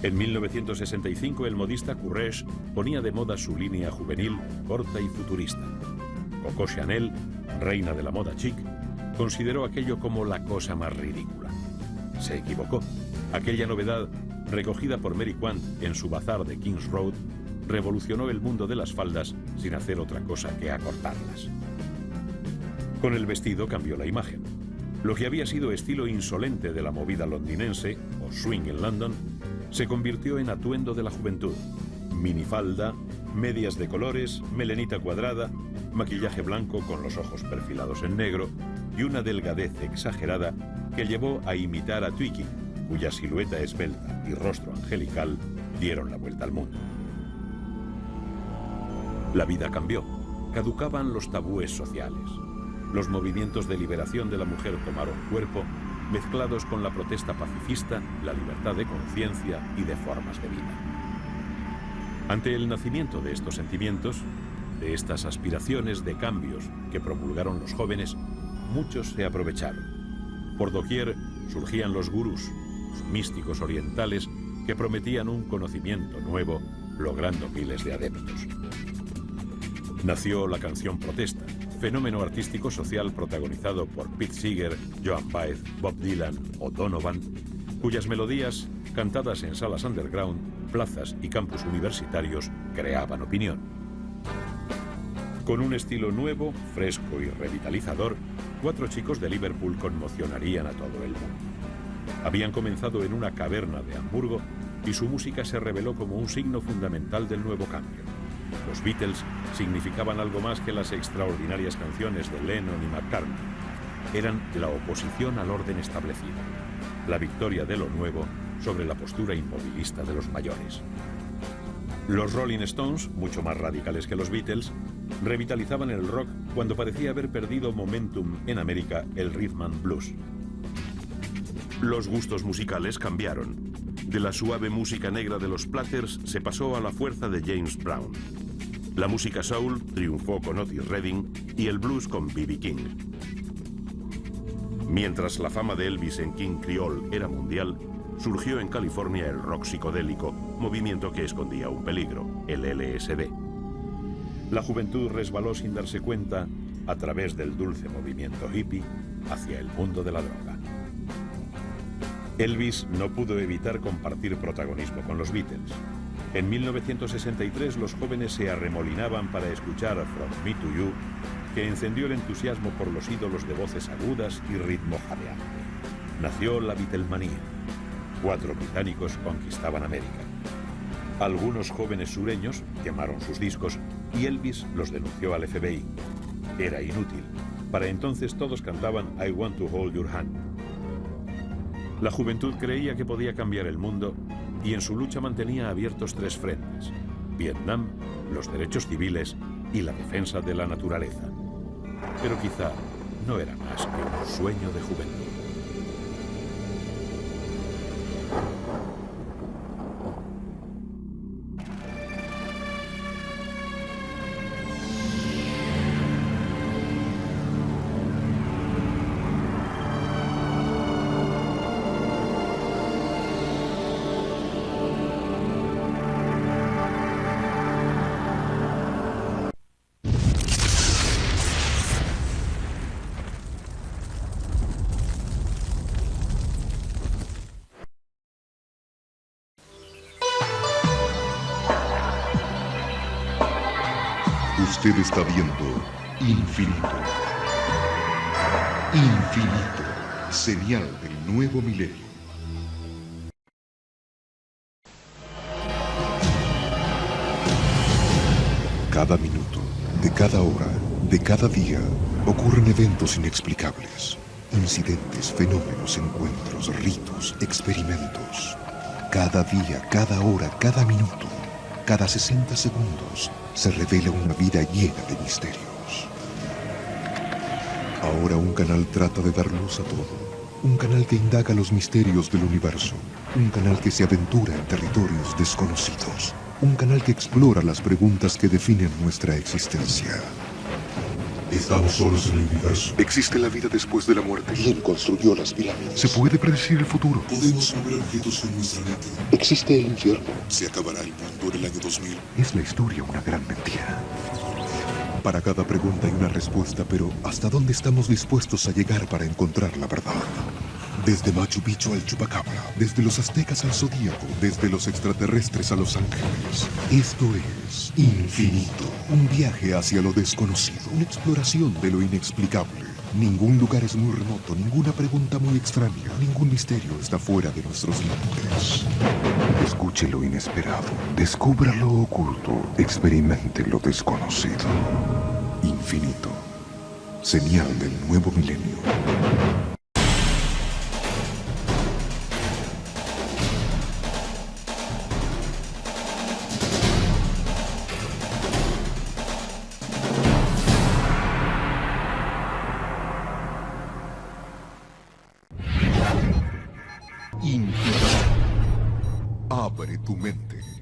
En 1965 el modista Courrèges ponía de moda su línea juvenil, corta y futurista. Coco Chanel, reina de la moda chic, consideró aquello como la cosa más ridícula. Se equivocó. Aquella novedad, recogida por Mary Quant en su bazar de King's Road, revolucionó el mundo de las faldas sin hacer otra cosa que acortarlas. Con el vestido cambió la imagen. Lo que había sido estilo insolente de la movida londinense, o swing en London, se convirtió en atuendo de la juventud. Minifalda, medias de colores, melenita cuadrada, maquillaje blanco con los ojos perfilados en negro y una delgadez exagerada que llevó a imitar a Twiggy, cuya silueta esbelta y rostro angelical dieron la vuelta al mundo. La vida cambió. Caducaban los tabúes sociales. Los movimientos de liberación de la mujer tomaron cuerpo, mezclados con la protesta pacifista, la libertad de conciencia y de formas de vida. Ante el nacimiento de estos sentimientos, de estas aspiraciones de cambios que promulgaron los jóvenes, muchos se aprovecharon. Por doquier surgían los gurús, los místicos orientales que prometían un conocimiento nuevo, logrando miles de adeptos. Nació la canción protesta, fenómeno artístico social protagonizado por Pete Seeger, Joan Baez, Bob Dylan o Donovan, cuyas melodías, cantadas en salas underground, plazas y campus universitarios, creaban opinión. Con un estilo nuevo, fresco y revitalizador, 4 chicos de Liverpool conmocionarían a todo el mundo. Habían comenzado en una caverna de Hamburgo y su música se reveló como un signo fundamental del nuevo cambio. Los Beatles significaban algo más que las extraordinarias canciones de Lennon y McCartney. Eran la oposición al orden establecido, la victoria de lo nuevo sobre la postura inmovilista de los mayores. Los Rolling Stones, mucho más radicales que los Beatles, revitalizaban el rock cuando parecía haber perdido momentum en América el rhythm and blues. Los gustos musicales cambiaron. De la suave música negra de los Platters se pasó a la fuerza de James Brown. La música soul triunfó con Otis Redding y el blues con B.B. King. Mientras la fama de Elvis en King Creole era mundial, surgió en California el rock psicodélico, movimiento que escondía un peligro, el LSD. La juventud resbaló sin darse cuenta, a través del dulce movimiento hippie, hacia el mundo de la droga. Elvis no pudo evitar compartir protagonismo con los Beatles. En 1963 los jóvenes se arremolinaban para escuchar From Me to You, que encendió el entusiasmo por los ídolos de voces agudas y ritmo jadeante. Nació la Beatlemanía. 4 británicos conquistaban América. Algunos jóvenes sureños quemaron sus discos y Elvis los denunció al FBI. Era inútil. Para entonces todos cantaban I Want to Hold Your Hand. La juventud creía que podía cambiar el mundo y en su lucha mantenía abiertos 3 frentes: Vietnam, los derechos civiles y la defensa de la naturaleza. Pero quizá no era más que un sueño de juventud. Usted está viendo Infinito. Infinito, señal del nuevo milenio. Cada minuto, de cada hora, de cada día, ocurren eventos inexplicables. Incidentes, fenómenos, encuentros, ritos, experimentos. Cada día, cada hora, cada minuto, cada 60 segundos, se revela una vida llena de misterios. Ahora un canal trata de dar luz a todo. Un canal que indaga los misterios del universo. Un canal que se aventura en territorios desconocidos. Un canal que explora las preguntas que definen nuestra existencia. ¿Estamos solos en el universo? ¿Existe la vida después de la muerte? ¿Quién construyó las pirámides? ¿Se puede predecir el futuro? ¿Podemos mover objetos con nuestra mente? ¿Existe el infierno? ¿Se acabará el mundo en el año 2000? ¿Es la historia una gran mentira? Para cada pregunta hay una respuesta, pero ¿hasta dónde estamos dispuestos a llegar para encontrar la verdad? Desde Machu Picchu al Chupacabra, desde los aztecas al zodíaco, desde los extraterrestres a los ángeles. Esto es Infinito, un viaje hacia lo desconocido, una exploración de lo inexplicable. Ningún lugar es muy remoto, ninguna pregunta muy extraña, ningún misterio está fuera de nuestros límites. Escuche lo inesperado, descubra lo oculto, experimente lo desconocido. Infinito, señal del nuevo milenio. Infinito. Abre tu mente.